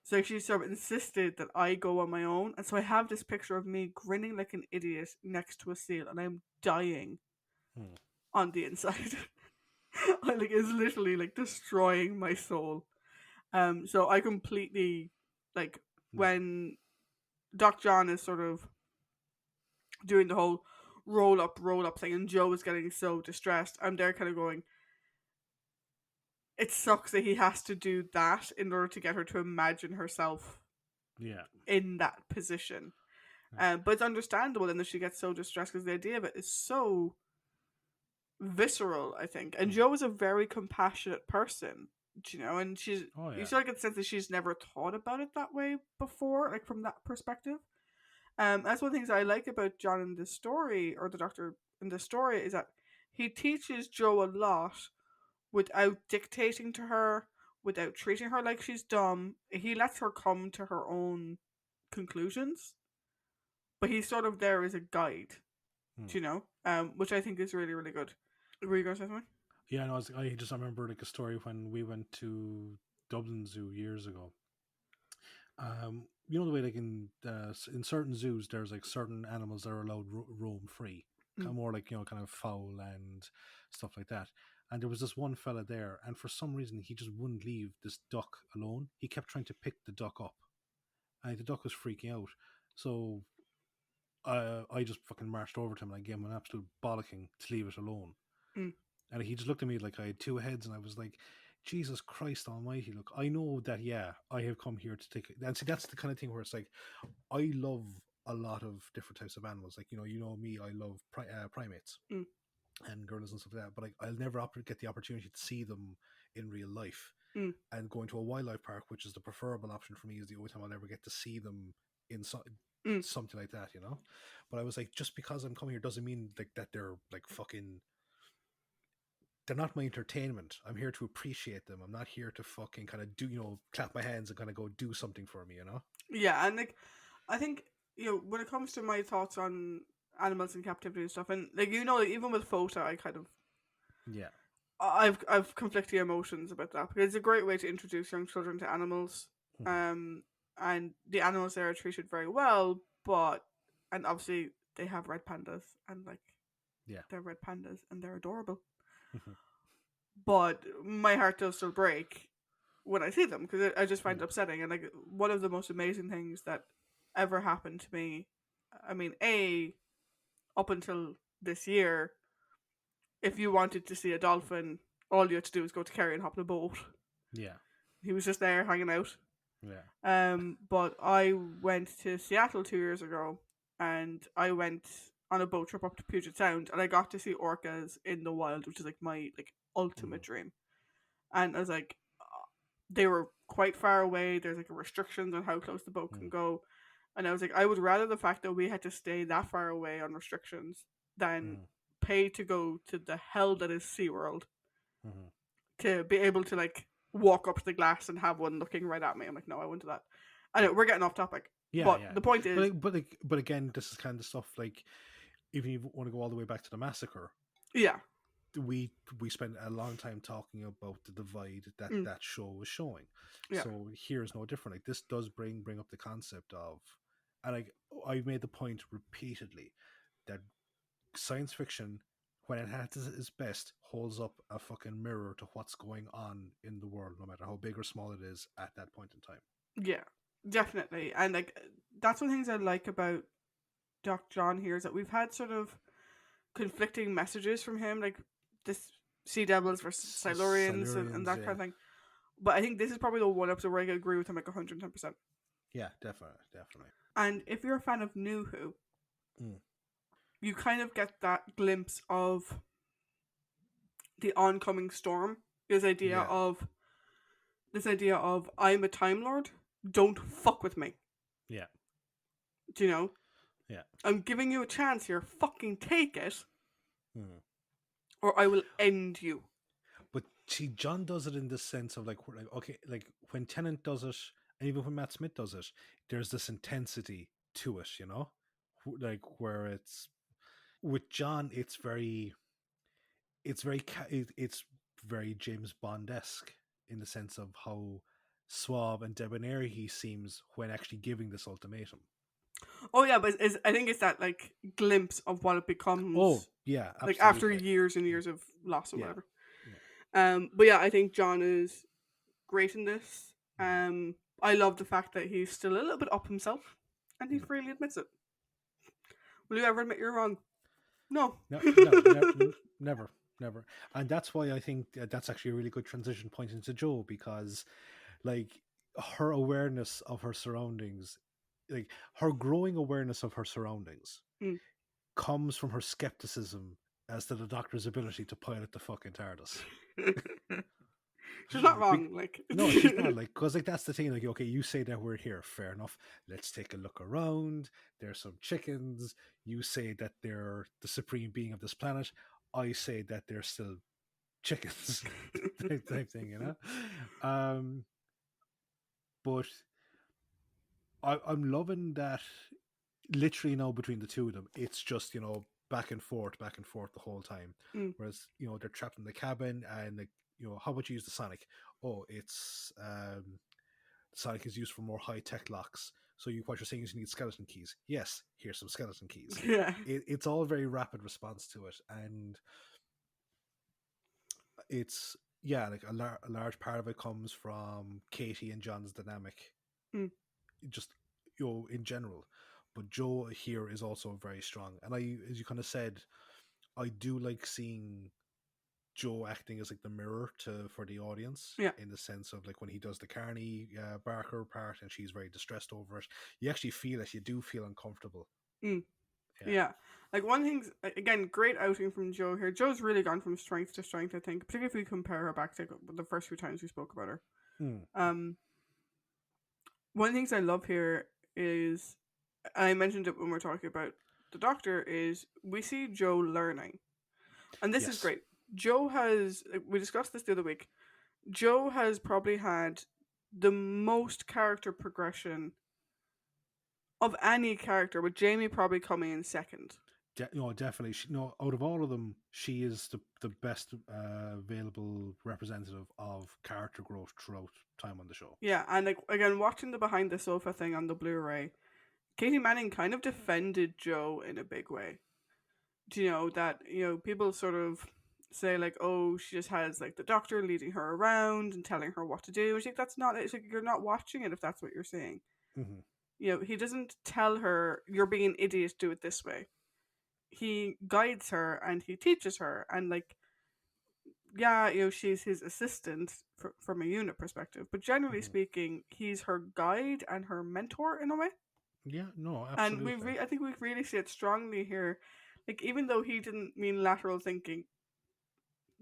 so she sort of insisted that I go on my own. And so I have this picture of me grinning like an idiot next to a seal, and I'm dying on the inside. Like it's literally like destroying my soul. So I completely like when Doc John is sort of doing the whole roll up thing, and Joe is getting so distressed. I'm there kind of going, it sucks that he has to do that in order to get her to imagine herself in that position. But it's understandable then that she gets so distressed because the idea of it is so visceral, I think. And Joe is a very compassionate person, and she's you sort of get the sense that she's never thought about it that way before, like from that perspective. That's one of the things I like about John in this story, or the Doctor in this story, is that he teaches Joe a lot without dictating to her, without treating her like she's dumb. He lets her come to her own conclusions, but he's sort of there as a guide, which I think is really, really good. Were you going to say something? Yeah, no, I just remember like a story when we went to Dublin Zoo years ago. You know the way like in certain zoos there's like certain animals that are allowed roam free, kind of more like kind of fowl and stuff like that. And there was this one fella there, and for some reason he just wouldn't leave this duck alone. He kept trying to pick the duck up, and the duck was freaking out. So I just fucking marched over to him and I gave him an absolute bollocking to leave it alone. And he just looked at me like I had two heads, and I was like, Jesus Christ Almighty! Look, I know that. Yeah, I have come here to take it. And see, that's the kind of thing where it's like, I love a lot of different types of animals. Like you know me, I love primates and gorillas and stuff like that. But I'll never get the opportunity to see them in real life. And going to a wildlife park, which is the preferable option for me, is the only time I'll ever get to see them in something like that. But I was like, just because I'm coming here doesn't mean like that they're like fucking. They're not my entertainment. I'm here to appreciate them. I'm not here to fucking kind of do, clap my hands and kind of go do something for me, Yeah, and like, I think, when it comes to my thoughts on animals in captivity and stuff, and like, even with FOTA, I kind of, I've conflicting emotions about that, because it's a great way to introduce young children to animals, and the animals there are treated very well, and obviously they have red pandas, and like, they're red pandas, and they're adorable. But my heart does still break when I see them, because I just find it upsetting. And like one of the most amazing things that ever happened to me, I mean, up until this year, if you wanted to see a dolphin, all you had to do was go to Kerry and hop in a boat. Yeah. He was just there hanging out. Yeah. But I went to Seattle 2 years ago, and I went on a boat trip up to Puget Sound, and I got to see orcas in the wild, which is like my like ultimate dream. And I was like, they were quite far away. There's like restrictions on how close the boat can go, and I was like, I would rather the fact that we had to stay that far away on restrictions than pay to go to the hell that is SeaWorld to be able to like walk up to the glass and have one looking right at me. I'm like, no, I won't do that. I know we're getting off topic, Yeah, but yeah. the point is, But again, this is kind of stuff like, even if you want to go all the way back to the massacre, yeah, we spent a long time talking about the divide that that show was showing. yeah, So here is no different. Like, this does bring up the concept of, and I made the point repeatedly that science fiction, when it has its best, holds up a fucking mirror to what's going on in the world, no matter how big or small it is at that point in time. yeah, definitely. And like that's one of the things I like about Doc John here is that we've had sort of conflicting messages from him, like this Sea Devils versus Silurians and that kind of thing. But I think this is probably the one episode where I agree with him like 110%. Yeah, definitely, definitely. And if you're a fan of New Who, you kind of get that glimpse of the oncoming storm. This idea of I'm a Time Lord. Don't fuck with me. Yeah. Do you know? Yeah. I'm giving you a chance here. Fucking take it, or I will end you. But see, John does it in this sense of like okay, like when Tennant does it, and even when Matt Smith does it, there's this intensity to it, you know, like where it's with John, it's very James Bond-esque in the sense of how suave and debonair he seems when actually giving this ultimatum. Oh yeah, but I think it's that like glimpse of what it becomes. Oh yeah, absolutely. Like after years and years of loss or whatever. Yeah. But yeah, I think John is great in this. I love the fact that he's still a little bit up himself, and he freely admits it. Will you ever admit you're wrong? No. Never. And that's why I think that's actually a really good transition point into Jo, because like her awareness of her surroundings, like her growing awareness of her surroundings comes from her skepticism as to the Doctor's ability to pilot the fucking TARDIS. She's not wrong. No, she's not. Like, because like that's the thing. Like, okay, you say that we're here, fair enough. Let's take a look around. There's some chickens. You say that they're the supreme being of this planet. I say that they're still chickens. type thing, you know. But I'm loving that. Literally now between the two of them, it's just, you know, back and forth the whole time. Whereas, you know, they're trapped in the cabin, and like, you know, how about you use the Sonic? Oh, it's Sonic is used for more high tech locks. So what you're saying is you need skeleton keys. Yes, here's some skeleton keys. Yeah, it's all very rapid response to it, and it's like a large part of it comes from Katie and John's dynamic, just, you know, in general. But Jo here is also very strong, and as you kind of said, I do like seeing Jo acting as like the mirror for the audience, in the sense of like when he does the Carney Barker part and she's very distressed over it, you actually feel it. You do feel uncomfortable. Yeah. Like one thing's, again, great outing from Jo here. Jo's really gone from strength to strength, I think, particularly if we compare her back to the first few times we spoke about her. One of the things I love here is, and I mentioned it when we were talking about the Doctor, is we see Jo learning. And this is great. Jo has, we discussed this the other week, Jo has probably had the most character progression of any character, with Jamie probably coming in second. Definitely. Out of all of them, she is the best available representative of character growth throughout time on the show. Yeah, and like again, watching the behind the sofa thing on the Blu-ray, Katie Manning kind of defended Jo in a big way. Do you know that, you know, people sort of say like, oh, she just has like the Doctor leading her around and telling her what to do. It's like, that's not it. It's like, you're not watching it if that's what you're saying. You know, he doesn't tell her, you're being an idiot, do it this way. he guides her and he teaches her, and like, yeah, she's his assistant from a unit perspective, but generally Mhm. speaking, he's her guide and her mentor in a way. Yeah, no, And absolutely. I think we really see it strongly here. Like, even though he didn't mean lateral thinking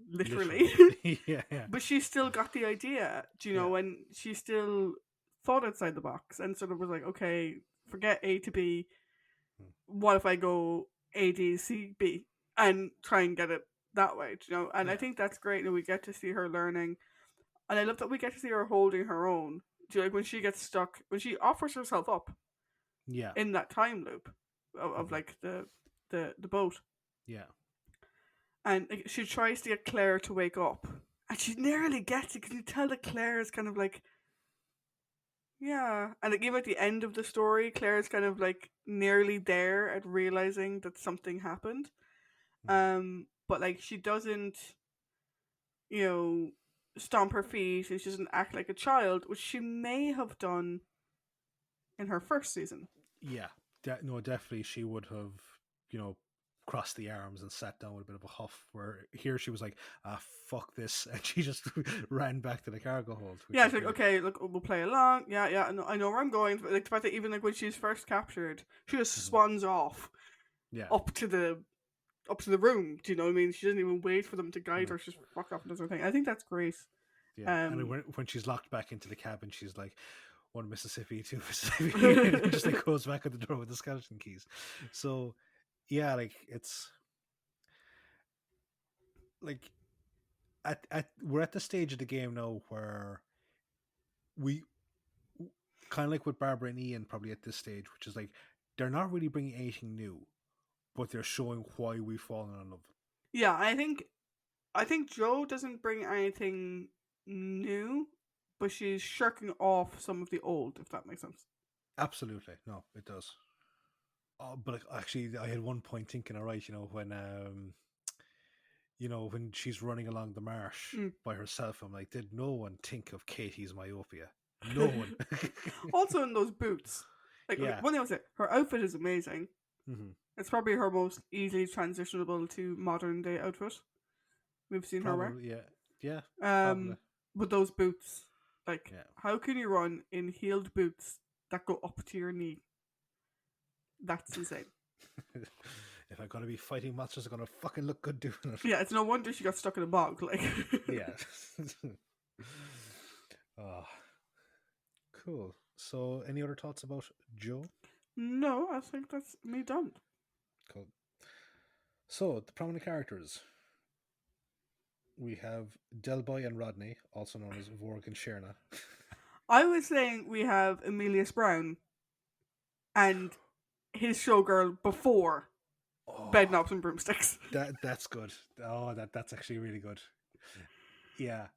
literally, Literally. Yeah, yeah. but she still got the idea, Yeah. and she still thought outside the box and sort of was like, okay, forget A to B. Mm. What if I go A, D, C, B and try and get it that way, And I Yeah. think that's great that we get to see her learning. And I love that we get to see her holding her own. Like, when she gets stuck, when she offers herself up Yeah. in that time loop of Mhm. like the boat, Yeah. and like, she tries to get Claire to wake up, and she nearly gets it because you tell that Claire is kind of like, yeah, and like, even at the end of the story, Claire is kind of like nearly there at realizing that something happened. Mhm. But like, she doesn't, you know, stomp her feet, and she doesn't act like a child, which she may have done in her first season. Yeah. No, definitely she would have, you know, crossed the arms and sat down with a bit of a huff. Where here she was like, ah, fuck this. And she just ran back to the cargo hold, which Yeah, was she's like, great. okay, look, we'll play along. Yeah, yeah, I know where I'm going. Like, the fact that even like when she's first captured, she just Mhm. swans off Yeah. up to the room. Do you know what I mean? She doesn't even wait for them to guide Mm. her. She just fucks off and does her thing. I think that's great. Yeah. And Um, when she's locked back into the cabin, she's like, one Mississippi, two Mississippi, and then just like goes back at the door with the skeleton keys. So, yeah, like it's like at we're at the stage of the game now where we kind of like with Barbara and Ian probably at this stage, which is like they're not really bringing anything new, but they're showing why we've fallen in love. yeah, I think Joe doesn't bring anything new, but she's shirking off some of the old, if that makes sense. Absolutely, no, it does. But like, actually, I had one point thinking, all right, when she's running along the marsh Mm. by herself, I'm like, did no one think of Katie's myopia? No one. Also, in those boots, like, okay, Yeah. one thing I would say, her outfit is amazing. Hmm. It's probably her most easily transitionable to modern day outfit we've seen her wear. Probably, yeah. Yeah, probably. Um, but those boots, like, Yeah. how can you run in heeled boots that go up to your knee? That's insane. If I'm gonna be fighting monsters, I'm gonna fucking look good doing it. Yeah, it's no wonder she got stuck in a bog. Like, Yeah. Oh, cool. So, any other thoughts about Joe? no, I think that's me done. Cool. So, the prominent characters. We have Delboy and Rodney, also known as Vorg and Sherna. I was saying we have Emilius Brown and his showgirl before Oh, Bed Knobs and Broomsticks. that's good. Oh, that's actually really good. Yeah.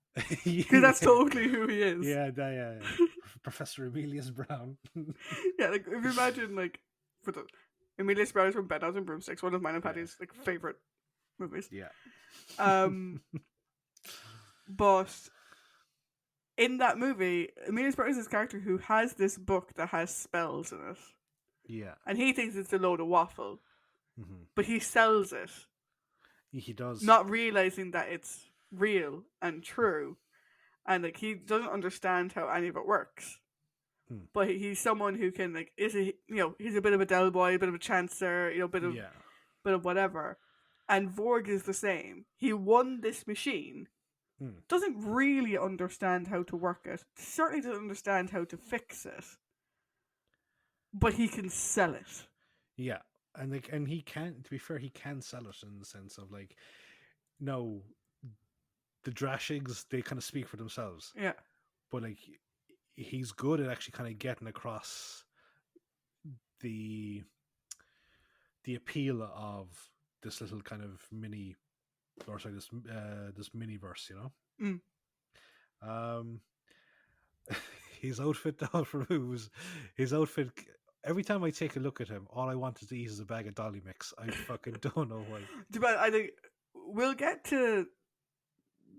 Because that's totally who he is. Yeah. Professor Emilius Brown. Yeah, like, if you imagine, like, for the Emilius Brown is from Bed Knobs and Broomsticks, one of mine and Yeah. Patty's like favorite movies. Yeah. Um, but in that movie, Emilius Brown is this character who has this book that has spells in it, Yeah. and he thinks it's a load of waffle, Hmm. but he sells it, He does. not realizing that it's real and true, and like, he doesn't understand how any of it works. Hmm. But he's someone who can, like, he's a bit of a Del Boy, a bit of a chancer, bit of whatever. And Vorg is the same. He won this machine, Hmm. doesn't really understand how to work it, certainly doesn't understand how to fix it, but he can sell it. Yeah. And he can, to be fair, he can sell it in the sense of like, no, the Drashigs, they kind of speak for themselves. Yeah. But like, he's good at actually kind of getting across the appeal of this little kind of mini, or sorry, this mini verse, Mm. Um, his outfit though, for his outfit. Every time I take a look at him, all I want to eat is a bag of dolly mix. I fucking don't know why. But I think we'll get to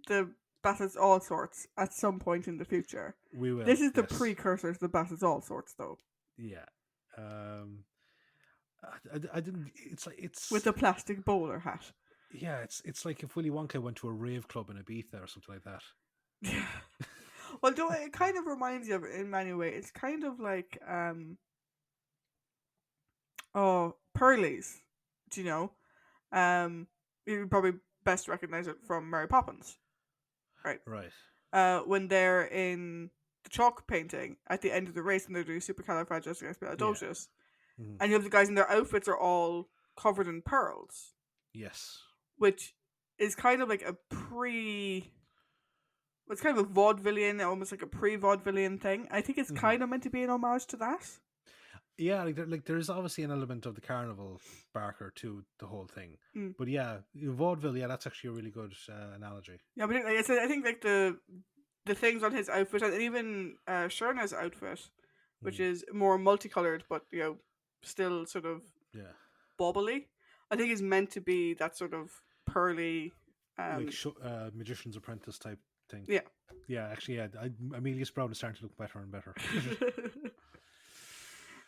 the Bassets All Sorts at some point in the future. We will. This is the Yes. precursor to the Bassets All Sorts, though. Yeah. I didn't. It's like with a plastic bowler hat. yeah. It's like if Willy Wonka went to a rave club in Ibiza or something like that. Yeah. Well, do it kind of reminds you of it in many ways. It's kind of like Pearlies. Do you know? You probably best recognize it from Mary Poppins, right? Right. When they're in the chalk painting at the end of the race and they're doing Yeah. supercalifragilisticexpialidocious, Mhm. and you have the guys in their outfits are all covered in pearls, Yes. which is kind of like a pre. It's kind of a vaudevillian, almost like a pre-vaudevillian thing. I think it's Hmm. kind of meant to be an homage to that. Yeah, like there's obviously an element of the carnival Barker to the whole thing, Mm. but yeah, vaudeville. Yeah, that's actually a really good analogy. Yeah, but like I said, I think like the things on his outfit and even Sherna's outfit, which Mm. is more multicolored but still sort of Yeah, bubbly, I think is meant to be that sort of pearly. like magician's apprentice type thing. Yeah. Yeah, actually, yeah, Amelia's Brown is starting to look better and better.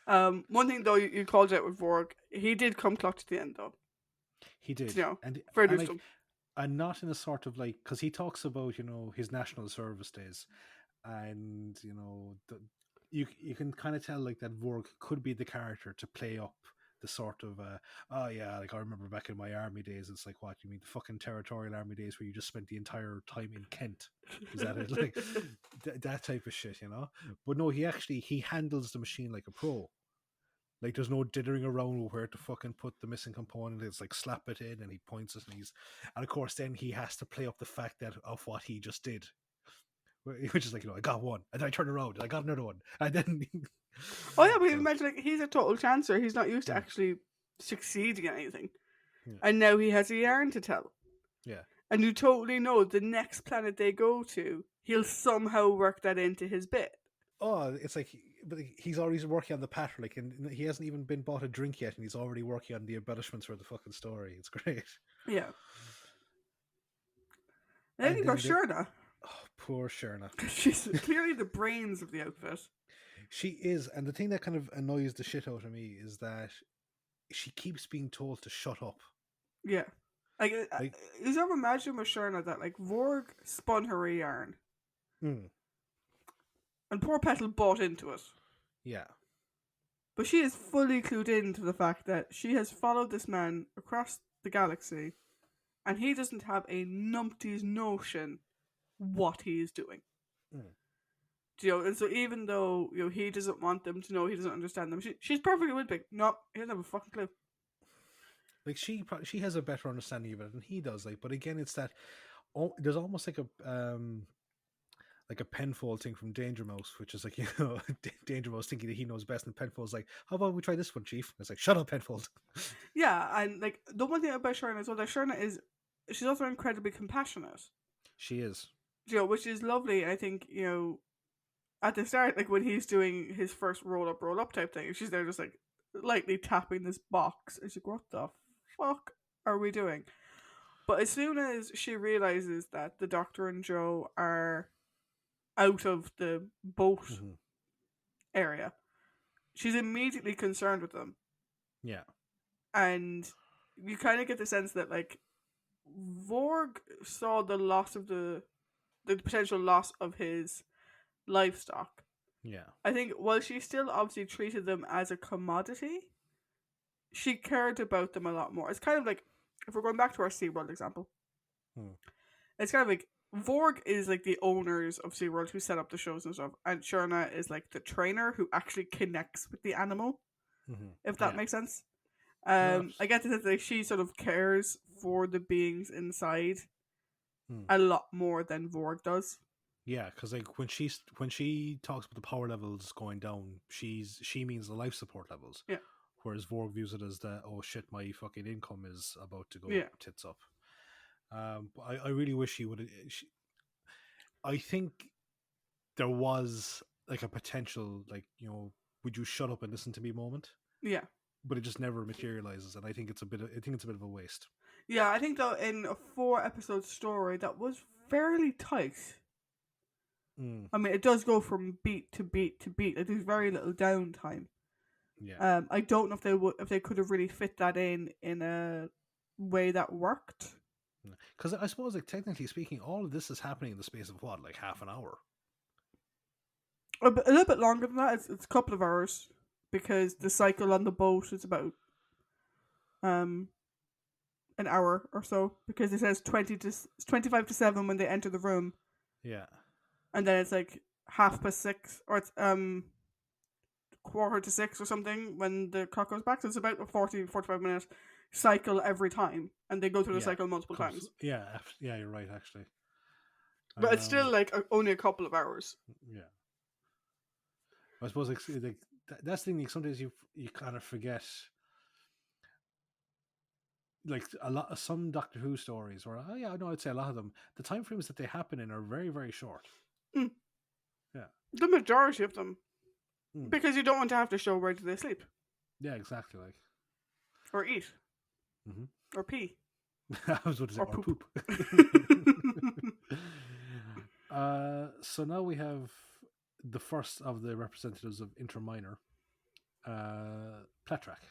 One thing though you called it with Vorg, he did come clutch at the end though. He did, You know, and fair and dues to like him. and not in a sort of like because he talks about his national service days, and you can kind of tell like that Vorg could be the character to play up the sort of oh yeah, like I remember back in my army days. It's like, what you mean, the fucking territorial army days where you just spent the entire time in Kent? Is that it? Like that type of shit, But no, he handles the machine like a pro. Like there's no dithering around with where to fucking put the missing component. It's like slap it in, and he points it, and of course then he has to play up the fact that of what he just did, which is like, I got one, and then I turn around and I got another one, and then Oh yeah, but so, imagine like he's a total chancer. He's not used to mm, actually succeeding at anything, yeah, and now he has a yarn to tell. yeah. And you totally know the next planet they go to, he'll somehow work that into his bit. Oh, it's like, but he's already working on the pattern, like, and he hasn't even been bought a drink yet, and he's already working on the embellishments for the fucking story. It's great. Yeah. And then And you got then Shurna. oh, poor Sherna. She's clearly the brains of the outfit. She is, and the thing that kind of annoys the shit out of me is that she keeps being told to shut up. Yeah. Like, Like, you ever imagine with Shurna that, like, Vorg spun her a yarn, mm, and poor Petal bought into it. yeah, But she is fully clued into the fact that she has followed this man across the galaxy, and he doesn't have a numpty's notion what he is doing. mm. And so even though he doesn't want them to know, he doesn't understand them, she's perfectly with me. No, he doesn't have a fucking clue. Like she has a better understanding of it than he does. Like, but again, it's that there's almost like a Penfold thing from Danger Mouse, which is like, Danger Mouse thinking that he knows best, and Penfold's like, how about we try this one, Chief? And it's like, shut up, Penfold. Yeah, and like the one thing about Sharna is, well, that Sharna is, she's also incredibly compassionate. She is. Which is lovely. I think at the start, like when he's doing his first roll up type thing, she's there just like lightly tapping this box. And she's like, what the fuck are we doing? But as soon as she realizes that the Doctor and Joe are out of the boat area, she's immediately concerned with them. Yeah. And you kind of get the sense that like Vorg saw the loss of the potential loss of his livestock. Yeah. I think while she still obviously treated them as a commodity, she cared about them a lot more. It's kind of like, if we're going back to our SeaWorld example, it's kind of like Vorg is like the owners of SeaWorld who set up the shows and stuff, and Shurna is like the trainer who actually connects with the animal, if that makes sense. I get the sense that she sort of cares for the beings inside a lot more than Vorg does. Yeah, because like when she talks about the power levels going down, she means the life support levels. Yeah. Whereas Vorg views it as the, oh shit, my fucking income is about to go tits up. I really wish she would. I think there was like a potential, like, would you shut up and listen to me moment? Yeah. But it just never materializes, and I think it's a bit of a waste. Yeah, I think though in a 4-episode story that was fairly tight. I mean, it does go from beat to beat to beat. Like, there's very little downtime. Yeah. I don't know if they could have really fit that in a way that worked. Because I suppose, like, technically speaking, all of this is happening in the space of what, like half an hour? A little bit longer than that. It's a couple of hours because the cycle on the boat is about um an hour or so because it says 25 to 7 when they enter the room, Yeah. and then it's like 6:30 or it's 5:45 or something when the clock goes back. So it's about a 45 minute cycle every time, and they go through the Yeah. cycle multiple Comes. times. Yeah. Yeah. You're right. Actually. But it's still Um. like only a couple of hours. Yeah. I suppose like that's the thing. Like, sometimes you kind of forget, like, a lot of some Doctor Who stories, or oh yeah, no, I'd say a lot of them. The time frames that they happen in are very very short. Mm. Yeah. The majority of them, Mm. because you don't want to have to show where do they sleep Yeah. Exactly. Like. or eat Mm-hmm. or pee I was about to say or or poop. poop. So now we have the first of the representatives of Interminor, Pletrak.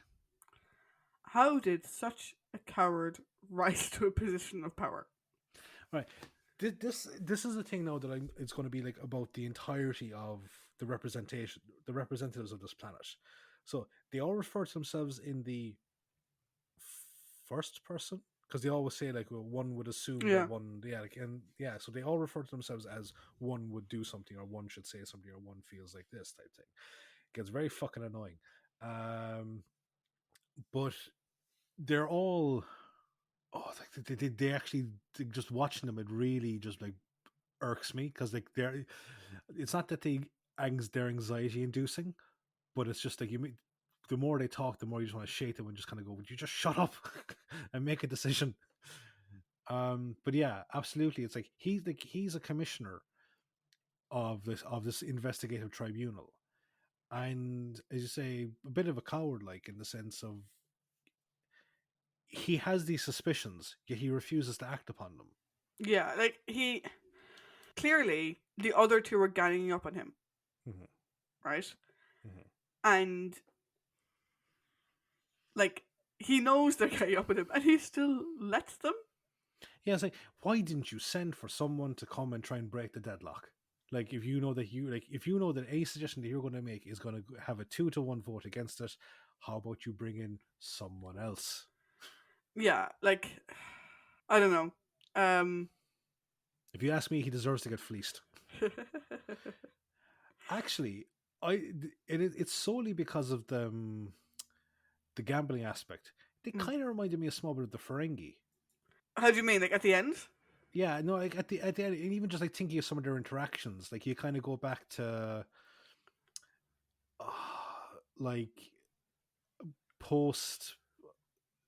How did such a coward rise to a position of power? Right. This is the thing now that it's going to be like about the entirety of the representatives of this planet. So they all refer to themselves in the first person because they always say, like, well, one would assume that Yeah. one, yeah, like, and yeah, so they all refer to themselves as one would do something, or one should say something, or one feels like this type thing. It gets very fucking annoying. But they're all, oh, like they actually, just watching them, it really just like irks me because, like, they're, it's not that they're anxiety inducing, but it's just like the more they talk, the more you just want to shake them and just kind of go, would you just shut up and make a decision? But yeah, absolutely, it's like he's a commissioner of this investigative tribunal, and as you say, a bit of a coward, like, in the sense of he has these suspicions, yet he refuses to act upon them. Yeah, like he clearly the other two are ganging up on him, Mm-hmm. right? Mm-hmm. And like he knows they're ganging up on him, and he still lets them. Yeah, it's like, why didn't you send for someone to come and try and break the deadlock? Like, if you know that if you know that a suggestion that you're going to make is going to have a 2-1 vote against it, how about you bring in someone else? Yeah, like I don't know. If you ask me, he deserves to get fleeced. Actually, it's solely because of the gambling aspect. They kind of reminded me a small bit of the Ferengi. How do you mean? Like at the end? Yeah, no, like at the end, and even just like thinking of some of their interactions, like you kind of go back to, like, post,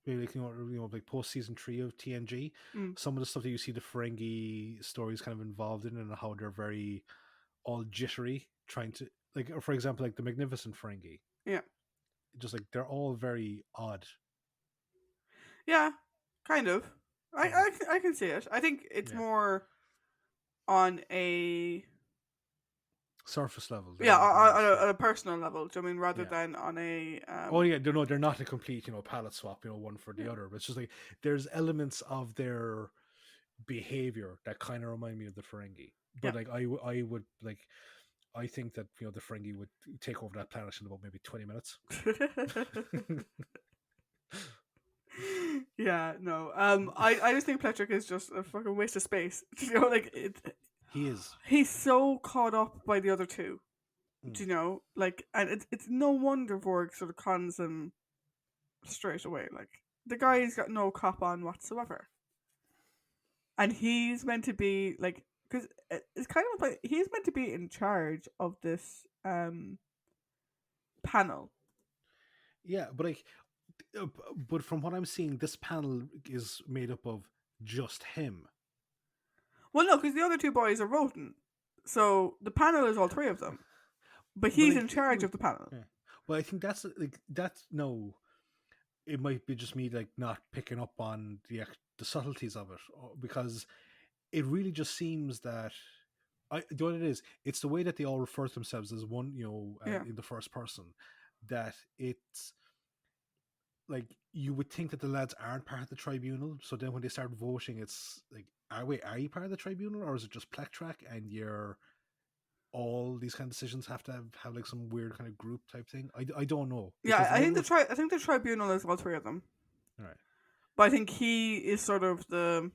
maybe, like, like post season 3 of TNG. Mm. Some of the stuff that you see the Ferengi stories kind of involved in, and how they're very all jittery, trying to, like, for example, like the Magnificent Ferengi. Yeah. Just like they're all very odd. Yeah, kind of. Mhm. I can see it. I think it's Yeah, more on a surface level. They're yeah more advanced. Yeah, on a personal level. Do you mean rather yeah. than on a Oh yeah, they're not a complete, palette swap, one for the other. But it's just like there's elements of their behavior that kind of remind me of the Ferengi. yeah. But like I would like, I think that the Ferengi would take over that planet in about maybe 20 minutes. Yeah, no. I just think Patrick is just a fucking waste of space. Like He is. he's so caught up by the other two. Mm. Do you know? Like, and it's no wonder Vorg sort of cons him straight away. Like, the guy's got no cop on whatsoever, and he's meant to be like, because it's kind of like he's meant to be in charge of this panel. Yeah, but like, but from what I'm seeing, this panel is made up of just him. Well, no, because the other two boys are rodent, so the panel is all three of them, but But he's like, in charge of the panel. yeah. Well, I think that's no. It might be just me, like, not picking up on the subtleties of it, because it really just seems that I do what it is. It's the way that they all refer to themselves as one, Yeah, in the first person. that it's like you would think that the lads aren't part of the tribunal. So then when they start voting, it's like, are you part of the tribunal, or is it just Plek and you're all these kind of decisions have to have like some weird kind of group type thing? I don't know, because Yeah, the I think network. I think the tribunal is all three of them, All right. but I think he is sort of the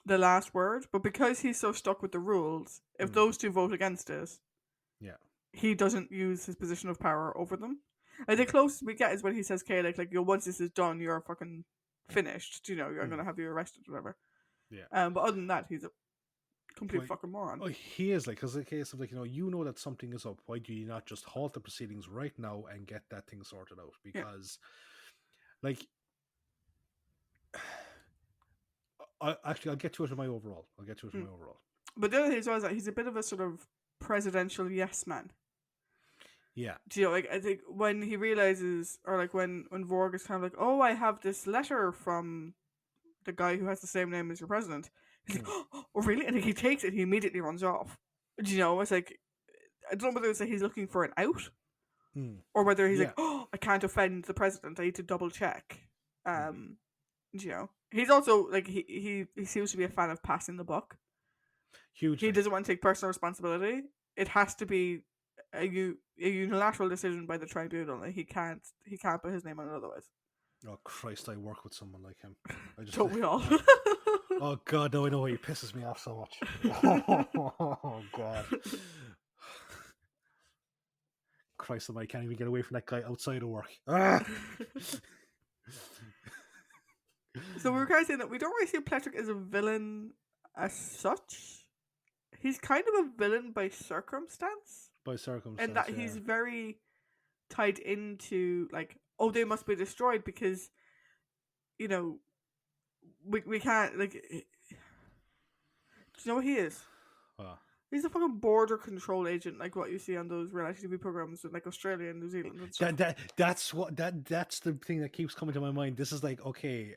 last word. But because he's so stuck with the rules, if Mm, those two vote against it, yeah. he doesn't use his position of power over them. Like the closest we get is when he says, "Okay, like once this is done, you're fucking finished. You know, you're Mm, gonna have you arrested, or whatever." yeah. But other than that, he's a complete But fucking moron. oh, he is like, because the case of like, you know that something is up. Why do you not just halt the proceedings right now and get that thing sorted out? Yeah. Because like, I'll get to it in my overall. I'll get to it in Mm. my overall. But the other thing is always that he's a bit of a sort of presidential yes man. Yeah. Do you know, like I think when he realizes, or like when Vorg is kind of like, "Oh, I have this letter from the guy who has the same name as your president." He's like, Mm, "Oh, really?" And he takes it. He immediately runs off. Do you know? It's like I don't know whether it's that he's looking for an out, mm, or whether he's yeah. like, "Oh, I can't offend the president. I need to double check." Mm, You know, he's also like he seems to be a fan of passing the buck. He hugely. doesn't want to take personal responsibility. It has to be a unilateral decision by the tribunal. Like he can't put his name on it otherwise. Oh Christ! I work with someone like him. I just. Don't we all? Oh God! No, I know why he pisses me off so much. Oh God! Christ! I can't even get away from that guy outside of work. Ah! So we were kind of saying that we don't really see Pletrik as a villain as such. He's kind of a villain by circumstance, By and circumstance, that yeah. he's very tied into like, oh, they must be destroyed because you know we can't like. Do you know what he is? Oh. He's a fucking border control agent, like what you see on those reality TV programs in like Australia and New Zealand and stuff. That's the thing that keeps coming to my mind. This is like, okay,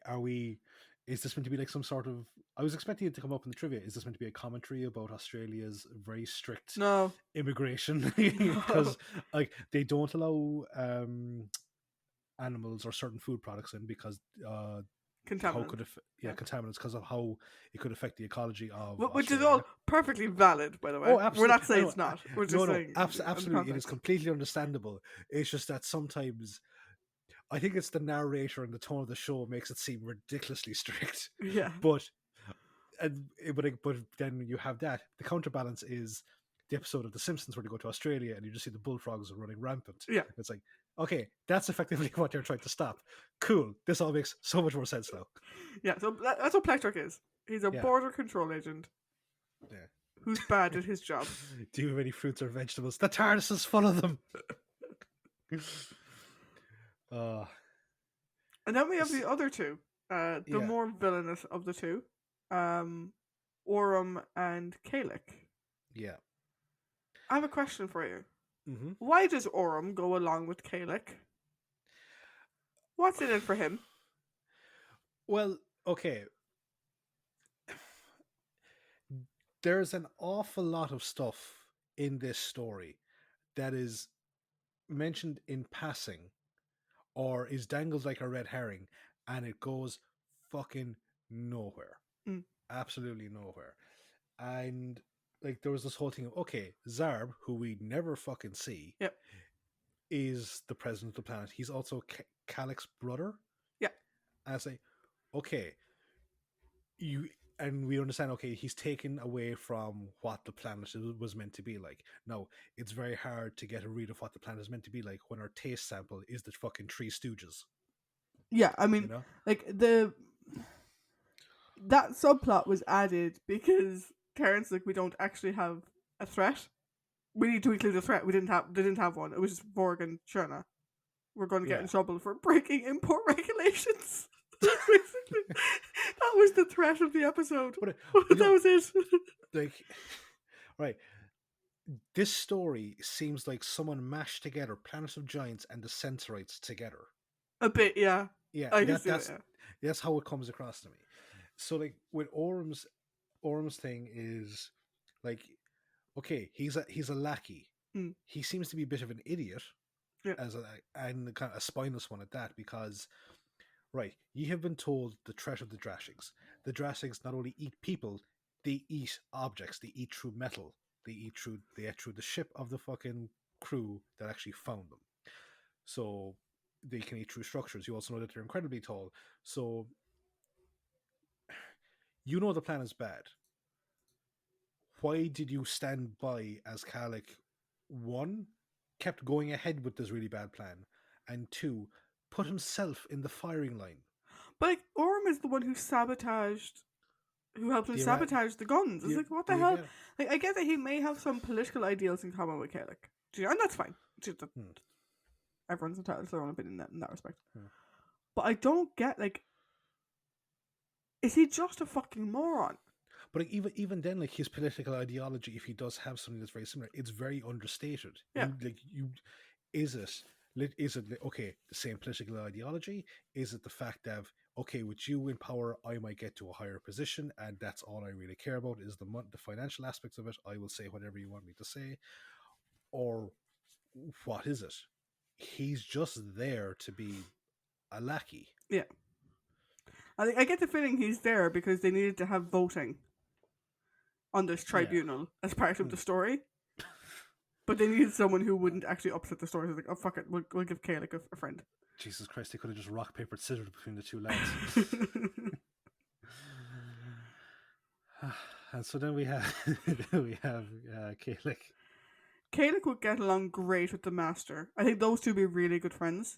is this meant to be like some sort of, I was expecting it to come up in the trivia, is this meant to be a commentary about Australia's very strict No, immigration? no, Because like they don't allow animals or certain food products in because how contaminant. could it Yeah, contaminants, because of how it could affect the ecology of which is Australia. all perfectly valid, by the way. Oh, We're absolutely. not I saying know. it's not. We're No, just no, saying in absolutely. It is context. completely understandable. It's just that sometimes I think it's the narrator and the tone of the show makes it seem ridiculously strict. Yeah, But but then you have that. The counterbalance is the episode of The Simpsons where they go to Australia and you just see the bullfrogs running rampant. yeah, It's like, okay, that's effectively what they're trying to stop. Cool. This all makes so much more sense now. yeah. So that's what Plectruck is. He's a Yeah. border control agent Yeah. who's bad at his job. Do you have any fruits or vegetables? The TARDIS is full of them. uh, And then we have s- the other two, the yeah. more villainous of the two, um, Orum and Kalik. Yeah. I have a question for you. Mm-hmm. Why does Orum go along with Kalik? What's in it for him? Well, okay. There's an awful lot of stuff in this story that is mentioned in passing or is dangled like a red herring and it goes fucking nowhere. Mm. Absolutely nowhere. And like there was this whole thing of, okay, Zarb, who we never fucking see, Yep. is the president of the planet. He's also Kalik's brother. Yeah. And I say, okay, you and we understand, okay, he's taken away from what the planet was meant to be like. Now, it's very hard to get a read of what the planet is meant to be like when our taste sample is the fucking Three Stooges. Yeah, I You mean, know? like that subplot was added because Karen's like, we don't actually have a threat. We need to include a threat. They didn't have one. It was just Vorg and Sherna. We're going to get in Yeah. trouble for breaking import regulations. Basically, that was the threat of the episode. But That was it. like, right. This story seems like someone mashed together Planet of Giants and the Sensorites together. A bit, yeah. Yeah, I can see that. Yeah. that's how it comes across to me. So like with Orum's thing is like, okay, he's a lackey. Mm. He seems to be a bit of an idiot, Yeah. And kind of a spineless one at that, because right, ye have been told the threat of the Drashigs. The Drashigs not only eat people, they eat objects. They eat through metal. They ate through the ship of the fucking crew that actually found them. So they can eat through structures. You also know that they're incredibly tall. So you know the plan is bad. Why did you stand by as Kalik, one, kept going ahead with this really bad plan, and two, put himself in the firing line? But like, Orm is the one who helped him The Iraq, sabotage the guns. It's like, what the the hell? again. Like, I get that he may have some political ideals in common with Gaelic, and that's fine. Everyone's entitled to their own opinion in that respect. But I don't get, like, is he just a fucking moron? But like, even then, like his political ideology, if he does have something that's very similar, it's very understated. Yeah. Is it okay, the same political ideology? Is it the fact that, okay, with you in power, I might get to a higher position, and that's all I really care about is the financial aspects of it. I will say whatever you want me to say, or what is it? He's just there to be a lackey. Yeah. I get the feeling he's there because they needed to have voting on this tribunal as part of the story. But they needed someone who wouldn't actually upset the story. So like, oh fuck it, we'll give Kay like a friend. Jesus Christ, they could have just rock, paper, scissors between the two lads. And so then we have Kaylik. Kaylik would get along great with the Master. I think those two would be really good friends.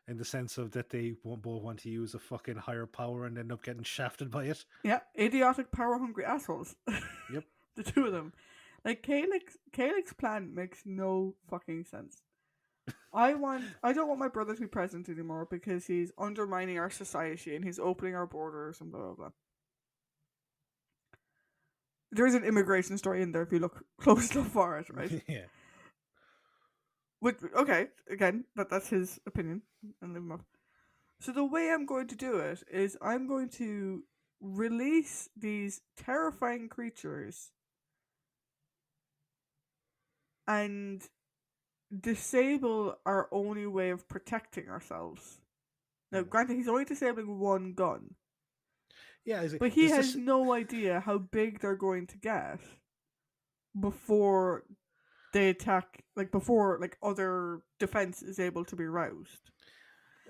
In the sense of that they won't both want to use a fucking higher power and end up getting shafted by it. Yeah, idiotic, power-hungry assholes. Yep. The two of them. Like, Kaylik's plan makes no fucking sense. I don't want my brother to be president anymore because he's undermining our society and he's opening our borders and blah, blah, blah. There is an immigration story in there if you look close enough for it, right? Yeah. Okay, again, that's his opinion. And leave him up. So the way I'm going to do it is I'm going to release these terrifying creatures and disable our only way of protecting ourselves. Now, granted, he's only disabling one gun. Yeah, but he has no idea how big they're going to get before they attack, before other defense is able to be roused.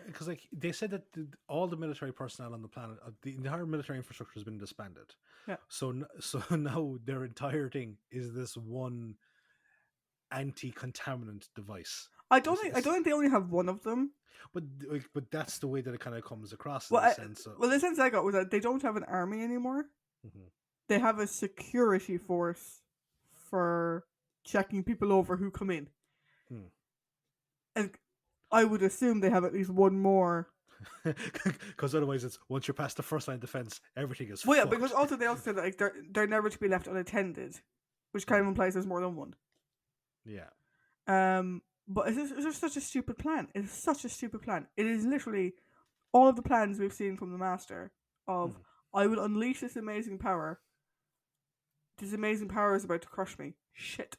Because they said that all the military personnel on the planet, the entire military infrastructure has been disbanded. Yeah. So now their entire thing is this one anti-contaminant device. I don't think they only have one of them. But that's the way that it kind of comes across. The sense I got was that they don't have an army anymore. Mm-hmm. They have a security force for checking people over who come in. And I would assume they have at least one more. Because otherwise it's, once you're past the first line of defense, everything is fucked. Yeah, because also they also said that they're never to be left unattended, which kind of implies there's more than one. Yeah. But it's just such a stupid plan. It is such a stupid plan. It is literally all of the plans we've seen from the Master of, I will unleash this amazing power. This amazing power is about to crush me. Shit.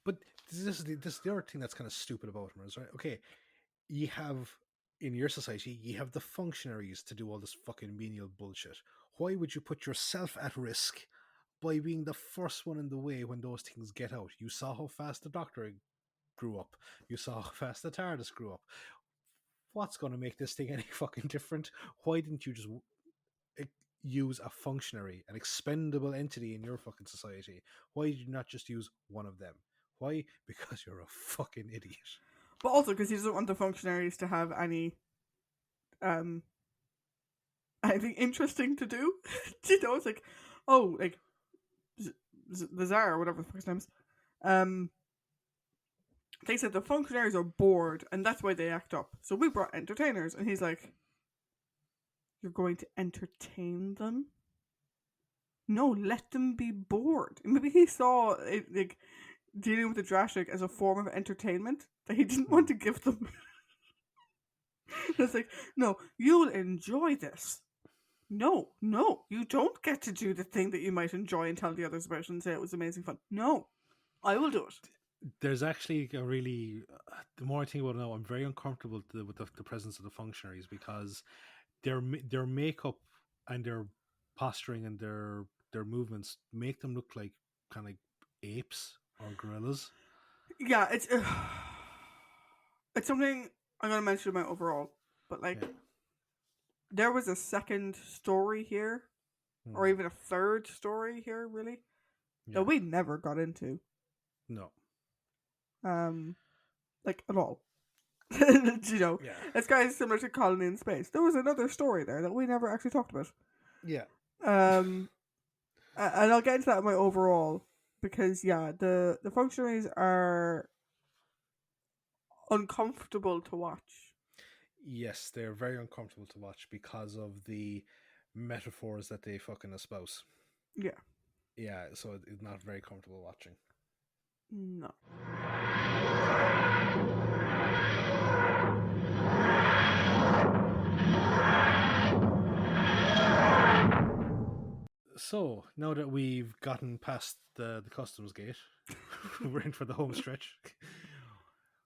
But this is the other thing that's kind of stupid about him, is right? Okay, you have, in your society, you have the functionaries to do all this fucking menial bullshit. Why would you put yourself at risk by being the first one in the way when those things get out? You saw how fast the Doctor grew up. You saw how fast the TARDIS grew up. What's going to make this thing any fucking different? Why didn't you just use a functionary, an expendable entity in your fucking society? Why did you not just use one of them? Why? Because you're a fucking idiot. But also because he doesn't want the functionaries to have any anything interesting to do. It's like, oh, like the Tsar or whatever the fuck his name is. They said the functionaries are bored and that's why they act up. So we brought entertainers. And he's like, you're going to entertain them? No, let them be bored. And maybe he saw it, dealing with the Drashic as a form of entertainment that he didn't want to give them. It's like, no, you'll enjoy this. No, you don't get to do the thing that you might enjoy and tell the others about and say it was amazing fun. No, I will do it. There's actually a really, the more I think about it now, I'm very uncomfortable with the presence of the functionaries because their makeup and their posturing and their movements make them look like kind of apes or gorillas. Yeah, it's something I'm gonna mention about overall, but like Yeah. there was a second story here, or Mhm. even a third story here, really, that Yeah. we never got into, No. um, like at all. You know, Yeah. it's kind of similar to Colony in Space. There was another story there that we never actually talked about. Yeah. Um, and I'll get into that in my overall because yeah, the functionaries are uncomfortable to watch. Yes, they're very uncomfortable to watch because of the metaphors that they fucking espouse. Yeah, Yeah, so it's not very comfortable watching. no. So now that we've gotten past the customs gate, we're in for the home stretch.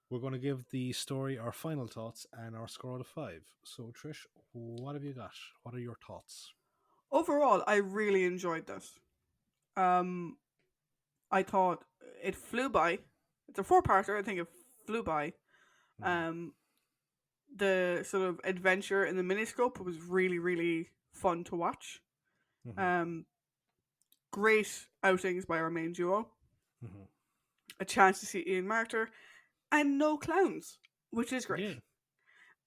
We're going to give the story our final thoughts and our score out of 5. So, Trish, what have you got? What are your thoughts? Overall, I really enjoyed this. Um, I thought it flew by. It's a four-parter. I think it flew by. Mm-hmm. Um, the sort of adventure in the miniscope was really, really fun to watch. Mm-hmm. Um, great outings by our main duo. Mm-hmm. A chance to see Ian Marter, and no clowns, which is great. Yeah.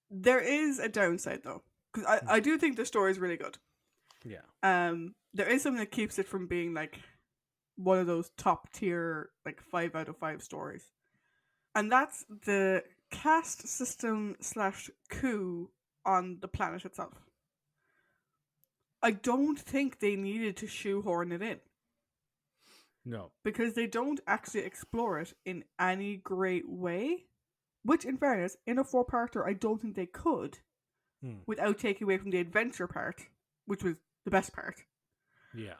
There is a downside though, because I Mm. do think the story is really good. Yeah. There is something that keeps it from being like one of those top tier like 5 out of 5 stories, and that's the caste system slash coup on the planet itself. I don't think they needed to shoehorn it in No. because they don't actually explore it in any great way. Which, in fairness, in a four-parter, I don't think they could Mm. without taking away from the adventure part, which was the best part. Yeah.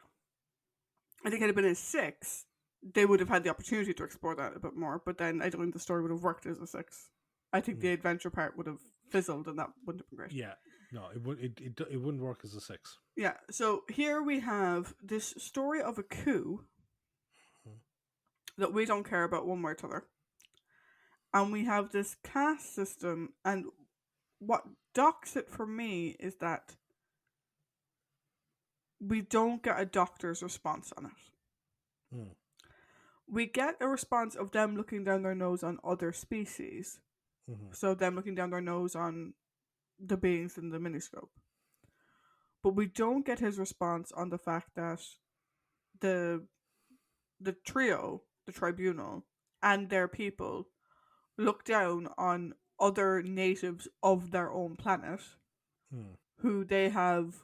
I think had it been a 6, they would have had the opportunity to explore that a bit more, but then I don't think the story would have worked as a 6. I think the Mm. adventure part would have fizzled and that wouldn't have been great. Yeah. No, it wouldn't work as a 6. Yeah, so here we have this story of a coup Mm. that we don't care about one way or t'other. And we have this caste system, and what docks it for me is that we don't get a doctor's response on it. Mm. We get a response of them looking down their nose on other species. Mm-hmm. So them looking down their nose on the beings in the miniscope. But we don't get his response on the fact that the the trio, the tribunal, and their people look down on other natives of their own planet Mm. who they have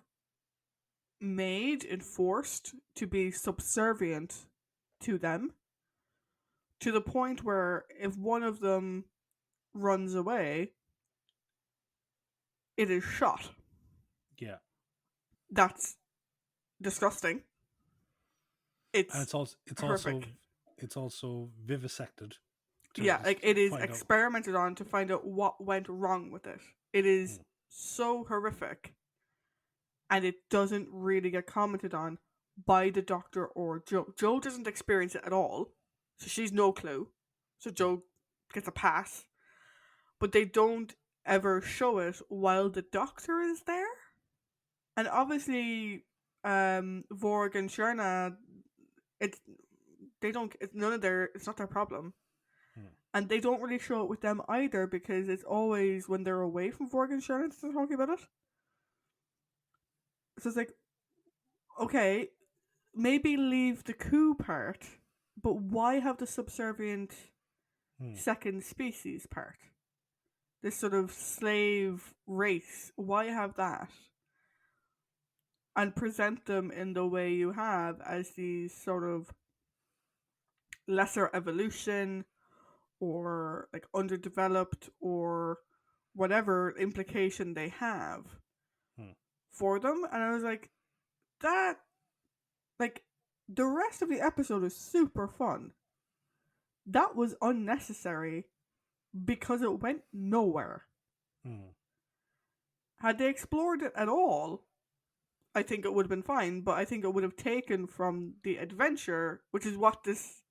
made and forced to be subservient to them, to the point where if one of them runs away, it is shot. Yeah. That's disgusting. And It's horrific. it's also vivisected Yeah, like it is find out. experimented on to find out what went wrong with it. It is Mm. so horrific, and it doesn't really get commented on by the doctor or Joe. Joe doesn't experience it at all, so she's no clue. So Mm. Joe gets a pass, but they don't ever show it while the doctor is there. And obviously, Vorg and Sherna, it's they don't. It's none of their. It's not their problem, Mm. and they don't really show it with them either because it's always when they're away from Vorg and Sherna that they're talking about it. So it's like, okay, maybe leave the coup part, but why have the subservient Mm. second species part? This sort of slave race. Why have that? And present them in the way you have as these sort of lesser evolution or like underdeveloped or whatever implication they have Mm. for them. And I was like, that, like, the rest of the episode is super fun. That was unnecessary because it went nowhere. Mm. Had they explored it at all, I think it would have been fine, but I think it would have taken from the adventure, which is what this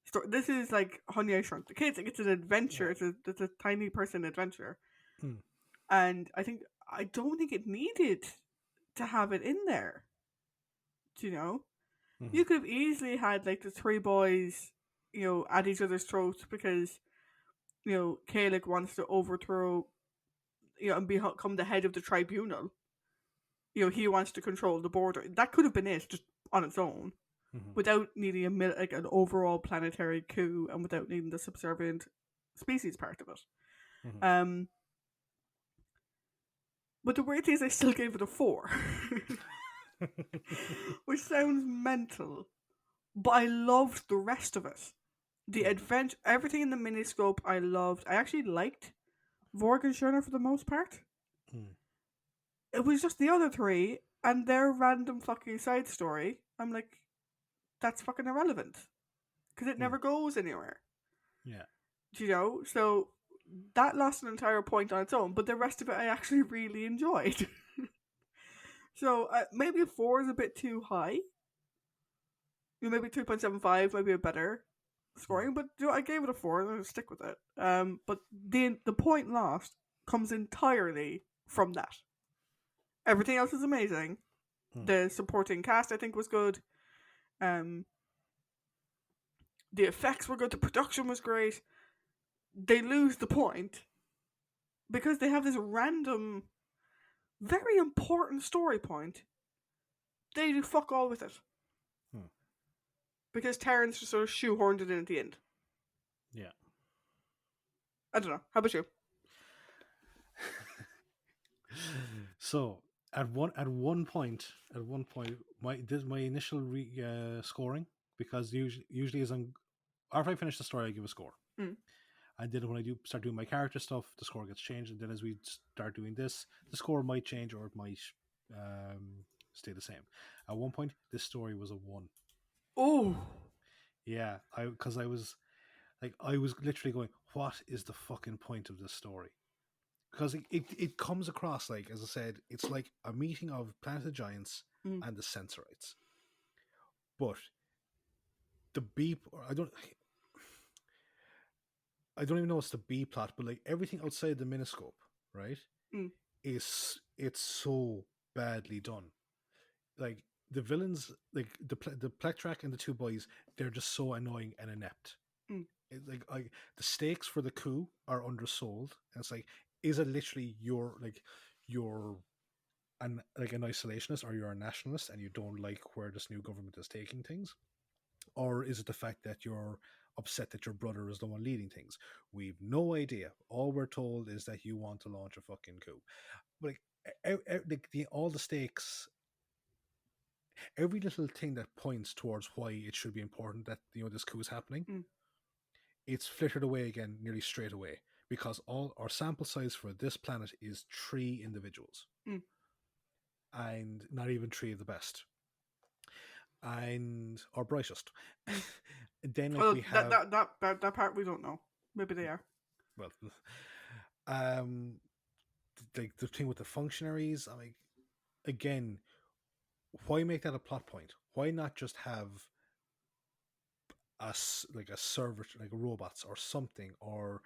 story. This is like Honey I Shrunk the Kids. Like, it's an adventure. Yeah. It's a tiny person adventure, Mm. and I don't think it needed to have it in there. You know, Mm-hmm. you could have easily had like the three boys, at each other's throats because Kalec wants to overthrow, and become the head of the tribunal. He wants to control the border. That could have been it, just on its own, Mm-hmm. without needing like an overall planetary coup, and without needing the subservient species part of it. Mm-hmm. Um, but the weird thing is, I still gave it a 4, which sounds mental. But I loved the rest of it. The adventure, everything in the miniscope, I loved. I actually liked Vorg and Shona for the most part. Mm. It was just the other three and their random fucking side story. I'm like, that's fucking irrelevant because it Mm. never goes anywhere. Yeah. So that lost an entire point on its own. But the rest of it, I actually really enjoyed. So maybe a 4 is a bit too high. Maybe 3.75 might be a better Mm. scoring, but I gave it a 4 and I'm gonna stick with it. But the point lost comes entirely from that. Everything else is amazing. Mm. The supporting cast, I think, was good. Um, the effects were good. The production was great. They lose the point because they have this random, very important story point. They do fuck all with it Mm. because Terrence just sort of shoehorned it in at the end. Yeah. I don't know. How about you? So at one point, my initial scoring, because usually as I'm after I finish the story, I give a score. Mm. And then when I do start doing my character stuff, the score gets changed. And then as we start doing this, the score might change or it might stay the same. At one point, this story was a 1. Oh, Yeah, I was literally going, what is the fucking point of this story? Because it comes across like, as I said, it's like a meeting of Planet of Giants mm. and the Sensorites. But the B, I don't even know it's the B plot, but like everything outside the miniscope, right, Mm. it's so badly done. Like the villains, like the Plectrak and the two boys, they're just so annoying and inept. Mm. Like the stakes for the coup are undersold. And it's like, is it literally you're an isolationist, or you're a nationalist and you don't like where this new government is taking things, or is it the fact that you're upset that your brother is the one leading things? We've no idea. All we're told is that you want to launch a fucking coup. But all the stakes, every little thing that points towards why it should be important that this coup is happening, Mm. it's flittered away again nearly straight away, because all our sample size for this planet is 3 individuals, Mm. and not even 3 of the best and or brightest. Mm. Then like Well, we that, have, that that that that part we don't know. Maybe they are. well, um like the thing with the functionaries. I mean, again, why make that a plot point? Why not just have us like a server, like robots or something, or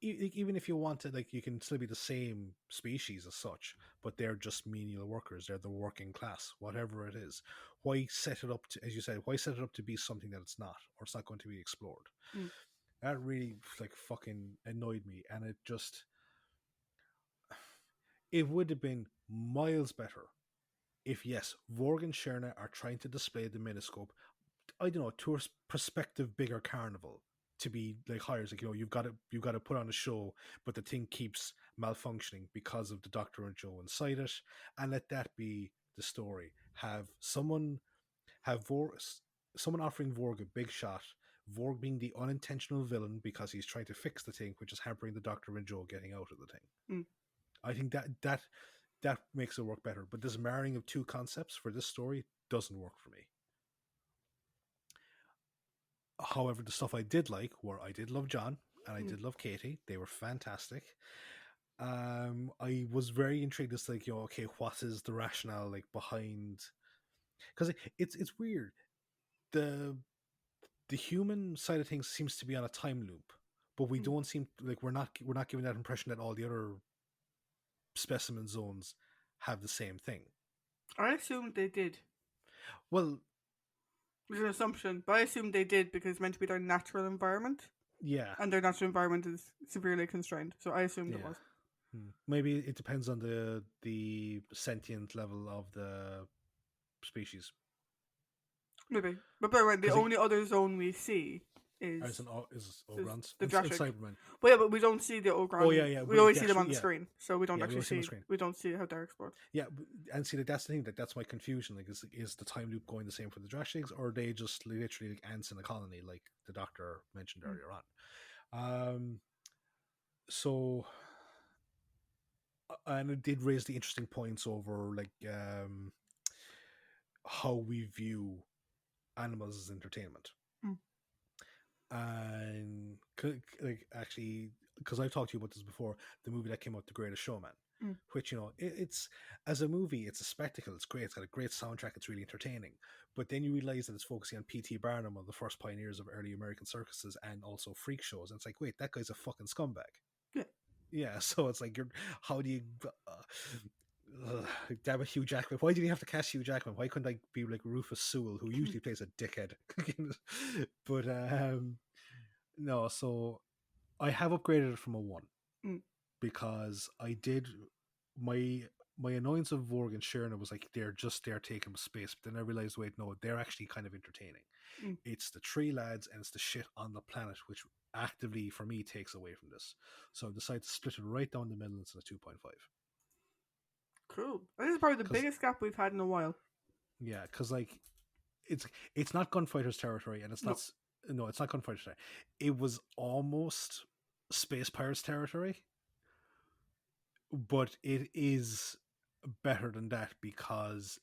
even if you wanted, like, you can still be the same species as such, but they're just menial workers, they're the working class, whatever it is. Why set it up to, as you said, why set it up to be something that it's not, or it's not going to be explored? Mm. That really like fucking annoyed me, and it would have been miles better if, yes, Vorg and Sherna are trying to display the miniscope, I don't know, to a prospective bigger carnival, to be like hires, like, you've got to put on a show, but the thing keeps malfunctioning because of the Doctor and Joe inside it, and let that be the story. Have someone offering Vorg a big shot, Vorg being the unintentional villain because he's trying to fix the thing, which is hampering the Doctor and Joe getting out of the thing. Mm. I think that makes it work better. But this marrying of two concepts for this story doesn't work for me. However, the stuff I did like were, I did love John. and I Mm. did love Katie. They were fantastic. I was very intrigued as to, like, okay, what is the rationale like behind? Because it's weird. The the human side of things seems to be on a time loop, but we Mm. don't seem like we're not giving that impression that all the other specimen zones have the same thing. I assumed they did. Well, There's an assumption, but I assumed they did because it's meant to be their natural environment, yeah, and their natural environment is severely constrained. So I assumed it yeah. was. Maybe it depends on the sentient level of the species. Maybe. But by the way, the Because only other zone we see as is, an is is Ogrons the and Drashic. Cybermen. But yeah, but we don't see the Oh yeah, Ogron. yeah. We We always see them actually, on the yeah, screen, so we don't yeah. We actually always see on the see. screen. We don't see how they're explored. Yeah, and see, like, that's the thing, that's my confusion. Like, is the time loop going the same for the Drashigs, or are they just literally like ants in a colony, like the Doctor mentioned Mm. earlier on? So, and it did raise the interesting points over, like, how we view animals as entertainment. Mm. And like, actually, because I've talked to you about this before, the movie that came out, The Greatest Showman, Mm. which, it's, as a movie, it's a spectacle. It's great. It's got a great soundtrack. It's really entertaining. But then you realize that it's focusing on P.T. Barnum, one of the first pioneers of early American circuses and also freak shows. And it's like, wait, that guy's a fucking scumbag. Yeah. Yeah, so it's like, how do you damn it, Hugh Jackman? Why did he have to cast Hugh Jackman? Why couldn't I be like Rufus Sewell, who usually plays a dickhead? But no, so I have upgraded it from a 1 Mm. because I did my my annoyance of Vorg and Sherna was like, they're just there taking up space. But then I realized, wait, no, they're actually kind of entertaining. Mm. It's the three lads and it's the shit on the planet which actively for me takes away from this. So I decided to split it right down the middle into a 2.5. Cool. This is probably the Because biggest gap we've had in a while. yeah, because like, it's not gunfighters territory, and it's not No. no, it's not gunfighters territory. It was almost space pirates territory, but it is better than that because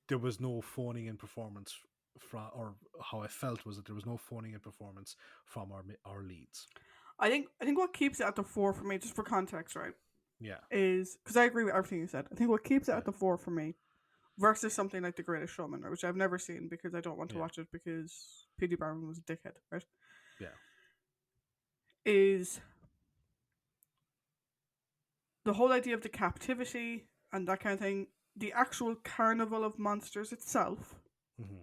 there was no phoning in performance from, or how I felt was that there was no phoning in performance from our leads. I think what keeps it at the fore for me, just for context, right, Yeah, is because I agree with everything you said. I think what keeps it yeah, at the fore for me versus something like The Greatest Showman, which I've never seen because I don't want to yeah, watch it because P.D. Barnum was a dickhead, right? yeah, Is the whole idea of the captivity and that kind of thing, the actual Carnival of Monsters itself, mm-hmm.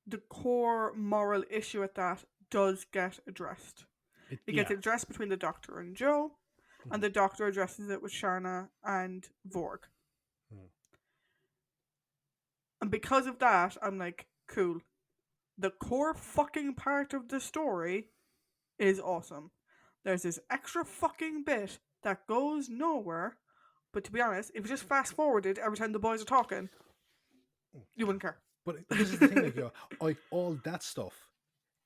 the core moral issue at that does get addressed. It gets Yeah, addressed between the Doctor and Joe, mm-hmm. and the Doctor addresses it with Sharna and Vorg. Mm-hmm. And because of that, I'm like, cool. The core fucking part of the story is awesome. There's this extra fucking bit that goes nowhere, but to be honest, if you just fast forwarded every time the boys are talking, you wouldn't care. But this is the thing, like, like all that stuff,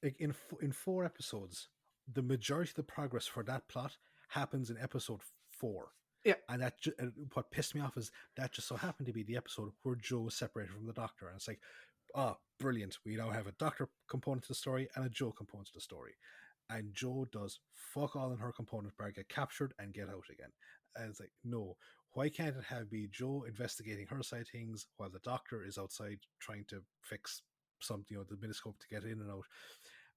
like in 4 episodes, the majority of the progress for that plot happens in episode 4. Yeah. And and what pissed me off is that just so happened to be the episode where Joe was separated from the Doctor, and it's like, brilliant! We now have a Doctor component to the story and a Joe component to the story, and Joe does fuck all in her component bar, get captured and get out again. And it's like, no, why can't it have be Joe investigating her side of things while the Doctor is outside trying to fix something, the miniscope to get in and out,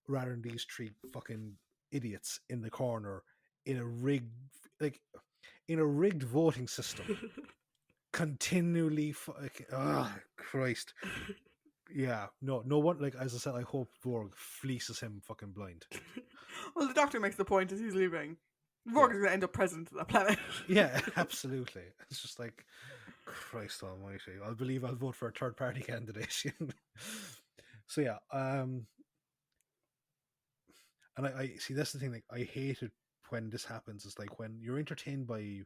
rather than these three fucking idiots in the corner in a rigged, like, in a rigged voting system, continually Christ. Yeah, no one, like, as I said, I hope Vorg fleeces him fucking blind. Well, the Doctor makes the point as he's leaving. Vorg Yeah. is going to end up president of that planet. Yeah, absolutely. It's just like, Christ almighty. I'll vote for a third party candidate. So yeah, and I see, that's the thing, like, I hate it when this happens. It's like when you're entertained by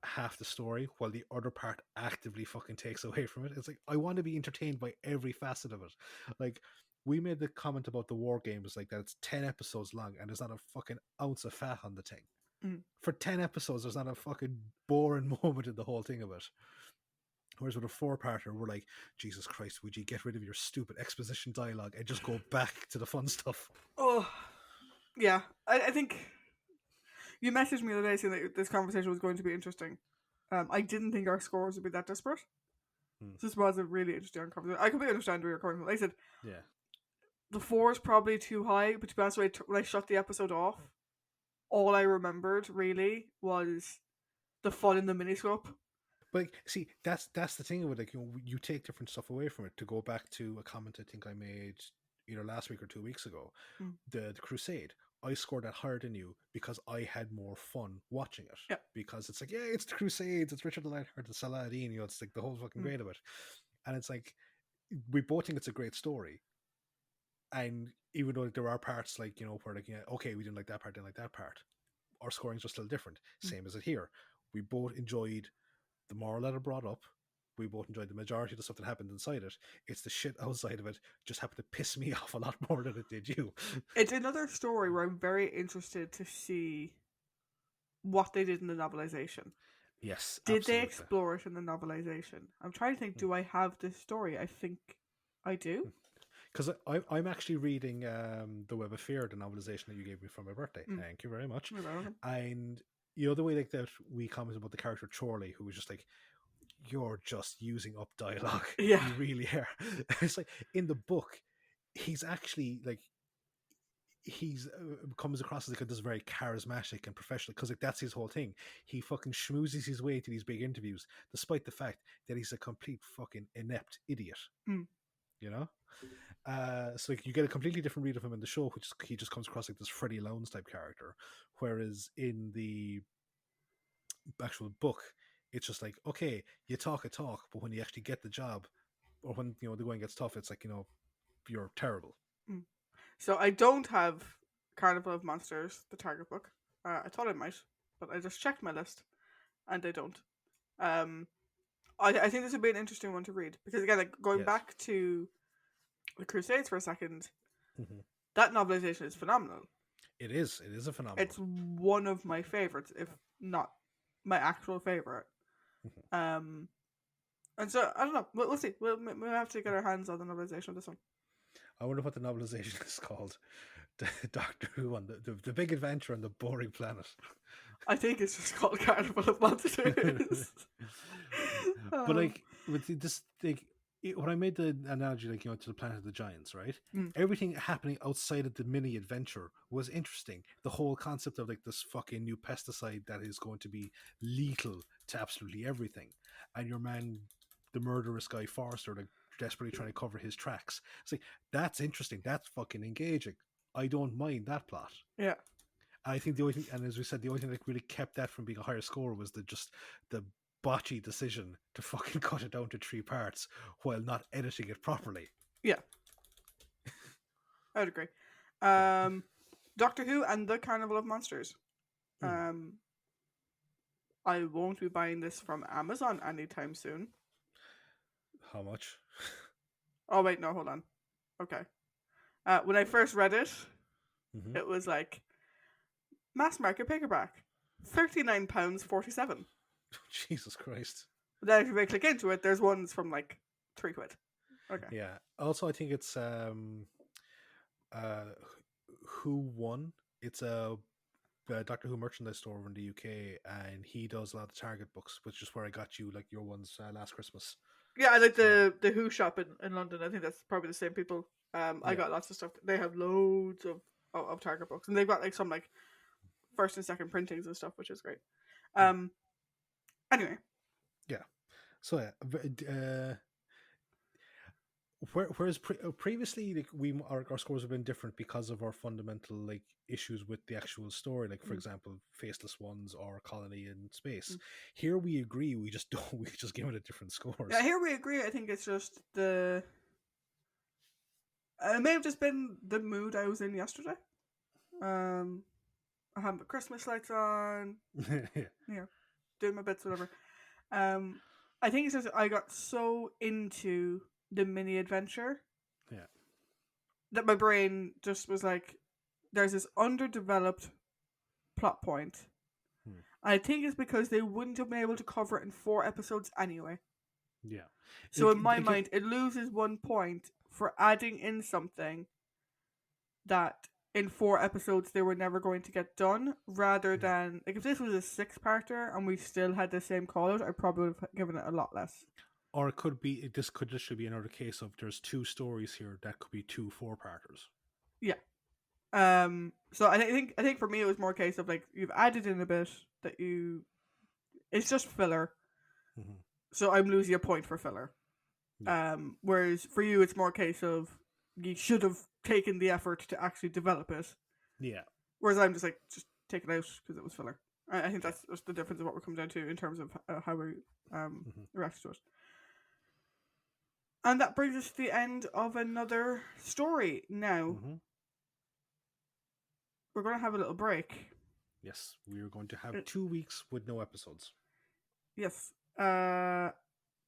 half the story while the other part actively fucking takes away from it. It's like, I want to be entertained by every facet of it. Like, we made the comment about the war games, like that it's 10 episodes long and there's not a fucking ounce of fat on the thing. Mm. For 10 episodes, there's not a fucking boring moment in the whole thing of it. Whereas with a four-parter, we're like, Jesus Christ, would you get rid of your stupid exposition dialogue and just go back to the fun stuff? Oh, yeah. I think you messaged me the other day saying that this conversation was going to be interesting. I didn't think our scores would be that disparate. This was a really interesting conversation. I completely understand where you're coming from. Like I said, Yeah. the 4 is probably too high, but to be honest, when I shut the episode off, all I remembered really was the fun in the miniscope. But like, see, that's the thing with, like, you take different stuff away from it. To go back to a comment I think I made either last week or 2 weeks ago, the Crusade, I scored that higher than you because I had more fun watching it. Yeah. Because it's like, yeah, it's the Crusades, it's Richard the Lionheart, it's Saladin, it's like the whole fucking grade of it. And it's like, we both think it's a great story. And even though there are parts like, where like, yeah, okay, we didn't like that part, didn't like that part, our scorings are still different. Same as it here. We both enjoyed the moral that it brought up. We both enjoyed the majority of the stuff that happened inside it. It's the shit outside of it just happened to piss me off a lot more than it did you. It's another story where I'm very interested to see what they did in the novelization. Yes, Did absolutely. they explore it in the novelization? I'm trying to think, do I have this story? I think I do. Because I'm actually reading The Web of Fear, the novelization that you gave me for my birthday. Thank you very much. And the way like that we commented about the character Chorley, who was just like, you're just using up dialogue. Yeah. You really are. It's like, in the book, he's actually like, he's comes across as like this very charismatic and professional, because like that's his whole thing. He fucking schmoozes his way to these big interviews, despite the fact that he's a complete fucking inept idiot. So like, you get a completely different read of him in the show, which he just comes across like this Freddie Lowndes type character, whereas in the actual book, it's just like, okay, you talk a talk, but when you actually get the job, or when the going gets tough, it's like, you're terrible. So I don't have Carnival of Monsters, the Target book. I thought I might, but I just checked my list, and I don't. I think this would be an interesting one to read, because again, like going back to the Crusades for a second, that novelization is phenomenal. It is a phenomenal. It's one of my favorites, if not my actual favorite. And so I don't know. We'll see. We'll have to get our hands on the novelization of this one. I wonder what the novelization is called. Doctor Who on the Big Adventure on the Boring Planet. I think it's just called Carnival of Monsters. But like with this, like, when I made the analogy, like, to the Planet of the Giants, right? Everything happening outside of the mini adventure was interesting. The whole concept of like this fucking new pesticide that is going to be lethal to absolutely everything, and your man, the murderous guy Forrester, like desperately trying to cover his tracks. It's like, that's interesting. That's fucking engaging. I don't mind that plot. Yeah. I think the only thing, and as we said, the only thing that really kept that from being a higher score was the botchy decision to fucking cut it down to 3 parts while not editing it properly. Yeah. I would agree. Doctor Who and the Carnival of Monsters. I won't be buying this from Amazon anytime soon. How much? Oh, wait, no, hold on. Okay. When I first read it, it was like, mass market paperback, £39.47. Jesus Christ. But then if you click into it, there's ones from like £3. Okay. Yeah. Also, I think it's Who Won. It's a Doctor Who merchandise store over in the UK, and he does a lot of Target books, which is where I got you like your ones last Christmas. Yeah, I like the Who shop in London. I think that's probably the same people. I got lots of stuff. They have loads of Target books, and they've got like some like first and second printings and stuff, which is great. Anyway. Yeah. So yeah. Whereas previously, like, our scores have been different because of our fundamental like issues with the actual story, like for example, Faceless Ones or Colony in Space. Here we agree, we just don't. We just give it a different scores. Yeah, here we agree. I think it's just it may have just been the mood I was in yesterday. I had my Christmas lights on. Doing my bits, whatever. I think it's just I got so into the mini adventure that my brain just was like, there's this underdeveloped plot point. I think it's because they wouldn't have been able to cover it in 4 episodes anyway. Yeah. So in my mind, it loses 1 point for adding in something that in 4 episodes they were never going to get done, rather than, like, if this was a 6-parter and we still had the same call out, I probably would have given it a lot less. Or it could be, this could just be another case of there's 2 stories here that could be 2 4-parters. Yeah. So I think for me it was more a case of, like, you've added in a bit that it's just filler. Mm-hmm. So I'm losing a point for filler. Yeah. Whereas for you it's more a case of you should have taken the effort to actually develop it. Yeah. Whereas I'm just take it out because it was filler. I think that's the difference of what we're coming down to in terms of how we react to it. And that brings us to the end of another story. Now, we're going to have a little break. Yes, we are going to have 2 weeks with no episodes. Yes.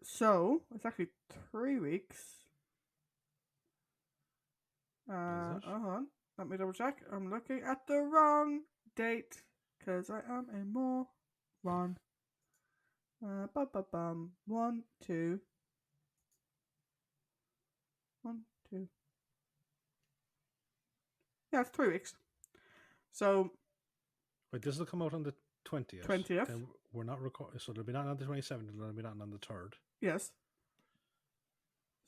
So, it's actually 3 weeks. Hold on. Let me double check. I'm looking at the wrong date because I am a moron. 1, 2. 1, 2. Yeah, it's 3 weeks. So. Wait, this will come out on the 20th. 20th. Then we're not recording, so there'll be nothing on the 27th, and there'll be nothing on the 3rd. Yes.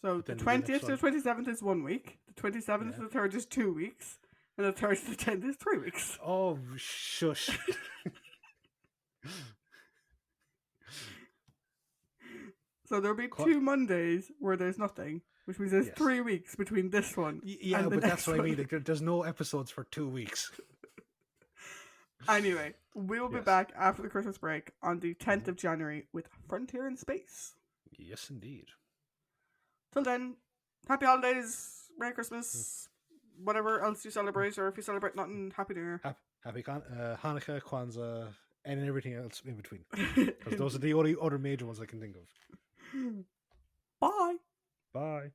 So the 20th to the 27th is 1 week. The 27th to the 3rd is 2 weeks. And the 3rd to the 10th is 3 weeks. Oh, shush. So there'll be 2 Mondays where there's nothing, which means there's 3 weeks between this one. Yeah, but that's what I mean. Like, there's no episodes for 2 weeks. Anyway, we'll be back after the Christmas break on the 10th of January with Frontier in Space. Yes, indeed. Till then, happy holidays, Merry Christmas, whatever else you celebrate, or if you celebrate nothing, Happy New Year. Happy Hanukkah, Kwanzaa, and everything else in between. Because those are the only other major ones I can think of. Bye. Bye.